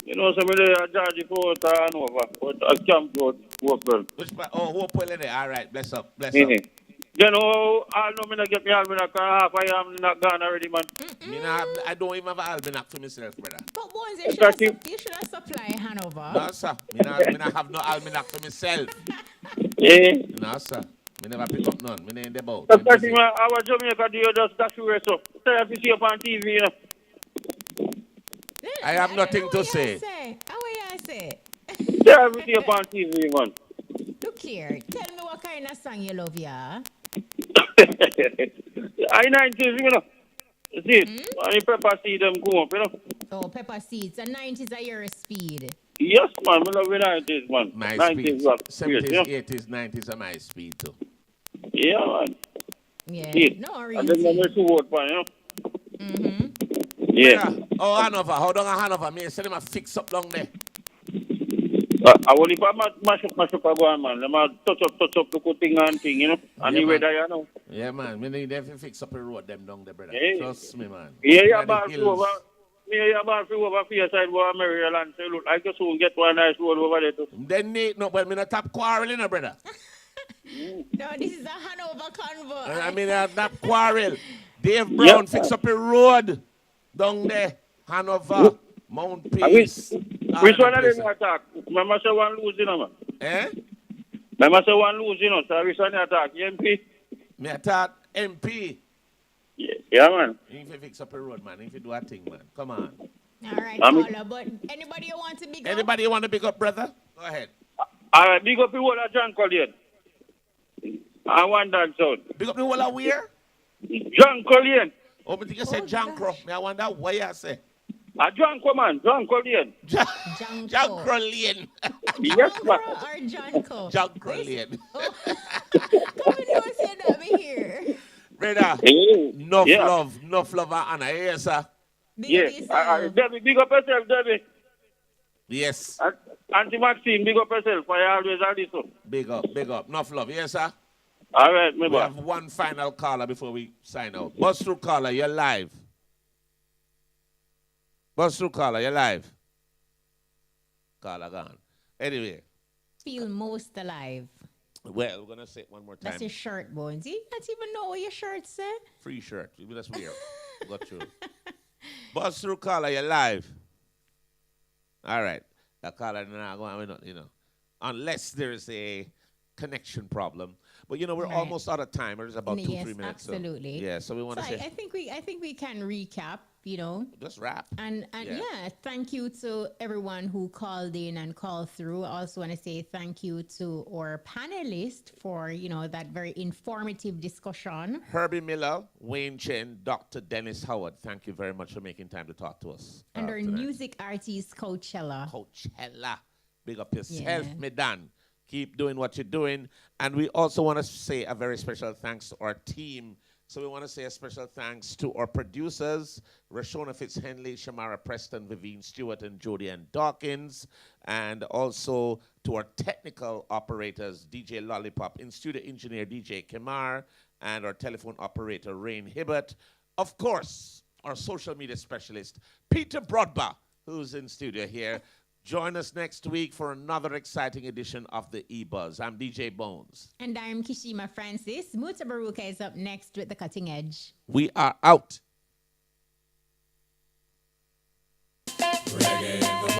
Speaker 16: You know, somebody Georgie Court and over. But I can't go Hopewell.
Speaker 1: Hopewell in there. All right, bless up.
Speaker 16: You know, I know me not get me almanac and half I am not gone already, man.
Speaker 1: I don't even have an almanac for myself, brother.
Speaker 8: But Bones, you should have supply Hanover.
Speaker 1: No, sir. Me not have no almanac for myself. No, sir. Me never pick up none. Me ain't the boat.
Speaker 16: That's the thing, I was Jamaica, do you just dash away, so. Tell you to see up on TV, you know.
Speaker 1: I have nothing to say.
Speaker 8: How will you say?
Speaker 16: Yeah, we see up on TV, man.
Speaker 8: Look here. Tell me what kind of song you love, yeah?
Speaker 16: I 90s, you know. See, and pepper seed them come up, you know.
Speaker 8: Oh, pepper seeds. And 90s are your speed.
Speaker 16: Yes, man. I love the 90s, man.
Speaker 1: My
Speaker 16: 90s,
Speaker 1: speed. 70s, 80s, 90s are my speed, too.
Speaker 16: Yeah, man.
Speaker 8: Yeah.
Speaker 16: See,
Speaker 8: No reason.
Speaker 16: and then there's two word, man, you know. Yeah.
Speaker 1: Oh, Hanover. How long Hanover? Me say them a fix up down there.
Speaker 16: I will if I mash up a go on, man. Them a touch up the good thing and thing, you know. And the weather, you know.
Speaker 1: Yeah, man. Me need them to fix up the road them down there, brother. Trust me, man.
Speaker 16: Yeah, you're about to over. You're about to over for your side over Maryland. So look, I just soon get one nice road over there too.
Speaker 1: Then need no, but me not top quarrel, no, brother.
Speaker 8: No, this is a Hanover convo.
Speaker 1: I mean, not quarrel. Dave Brown fix up a road down there. Hanover, Mount Peace.
Speaker 16: Which one of them attack? Remember say one lose, you know, man. Remember say one lose, you know. So which one attack? MP?
Speaker 1: Me attack MP.
Speaker 16: Yeah, man.
Speaker 1: If you fix up a road, man. If you do a thing, man. Come on.
Speaker 8: All right, caller. But anybody you want to big up?
Speaker 1: Anybody you want to big up, brother? Go ahead.
Speaker 16: All right, big up the whole of John Collier. I want that sound.
Speaker 1: Big up the whole of where?
Speaker 16: John Collier.
Speaker 1: Oh, but you said John Crow. I wonder why you say.
Speaker 16: John man. John Collier.
Speaker 1: John Crollian.
Speaker 16: Yes, man.
Speaker 8: Or John Co.
Speaker 1: John Crollian.
Speaker 8: Come on, say that me here.
Speaker 1: Brother, enough love and honor. Yes, sir.
Speaker 16: Yes. Debbie, big up yourself, Debbie.
Speaker 1: Yes.
Speaker 16: Auntie Maxine, big up yourself. I always listen.
Speaker 1: Big up. Enough love. Yes, sir.
Speaker 16: All right,
Speaker 1: we have one final caller before we sign out. Buzz through caller, you're live. Buzz through caller, you're live. Caller gone. Anyway.
Speaker 8: Feel most alive.
Speaker 1: Well, we're going to say it one more time.
Speaker 8: That's your shirt, Bones. You don't even know what your shirt say.
Speaker 1: Free shirt. That's weird. Got you. Buzz through caller, you're live. All right. The caller, unless there is a connection problem. But we're almost out of time. There's about 2-3 minutes.
Speaker 8: Absolutely.
Speaker 1: So we want to say.
Speaker 8: I think we can recap.
Speaker 1: Just wrap.
Speaker 8: And thank you to everyone who called in and called through. I also want to say thank you to our panelists for that very informative discussion.
Speaker 1: Herbie Miller, Wayne Chen, Dr. Dennis Howard. Thank you very much for making time to talk to us.
Speaker 8: And our music artist Coachella.
Speaker 1: Big up yourself, Medan. Keep doing what you're doing. And we also want to say a very special thanks to our team. So we want to say a special thanks to our producers, Rashona Fitzhenley, Shamara Preston, Vivian Stewart, and Jody Ann Dawkins. And also to our technical operators, DJ Lollipop, in-studio engineer DJ Kemar, and our telephone operator, Rain Hibbert. Of course, our social media specialist, Peter Brodba, who's in studio here. Join us next week for another exciting edition of the EBUZZ. I'm DJ Bones.
Speaker 8: And I'm Kishima Francis. Muta Baruka is up next with The Cutting Edge.
Speaker 1: We are out.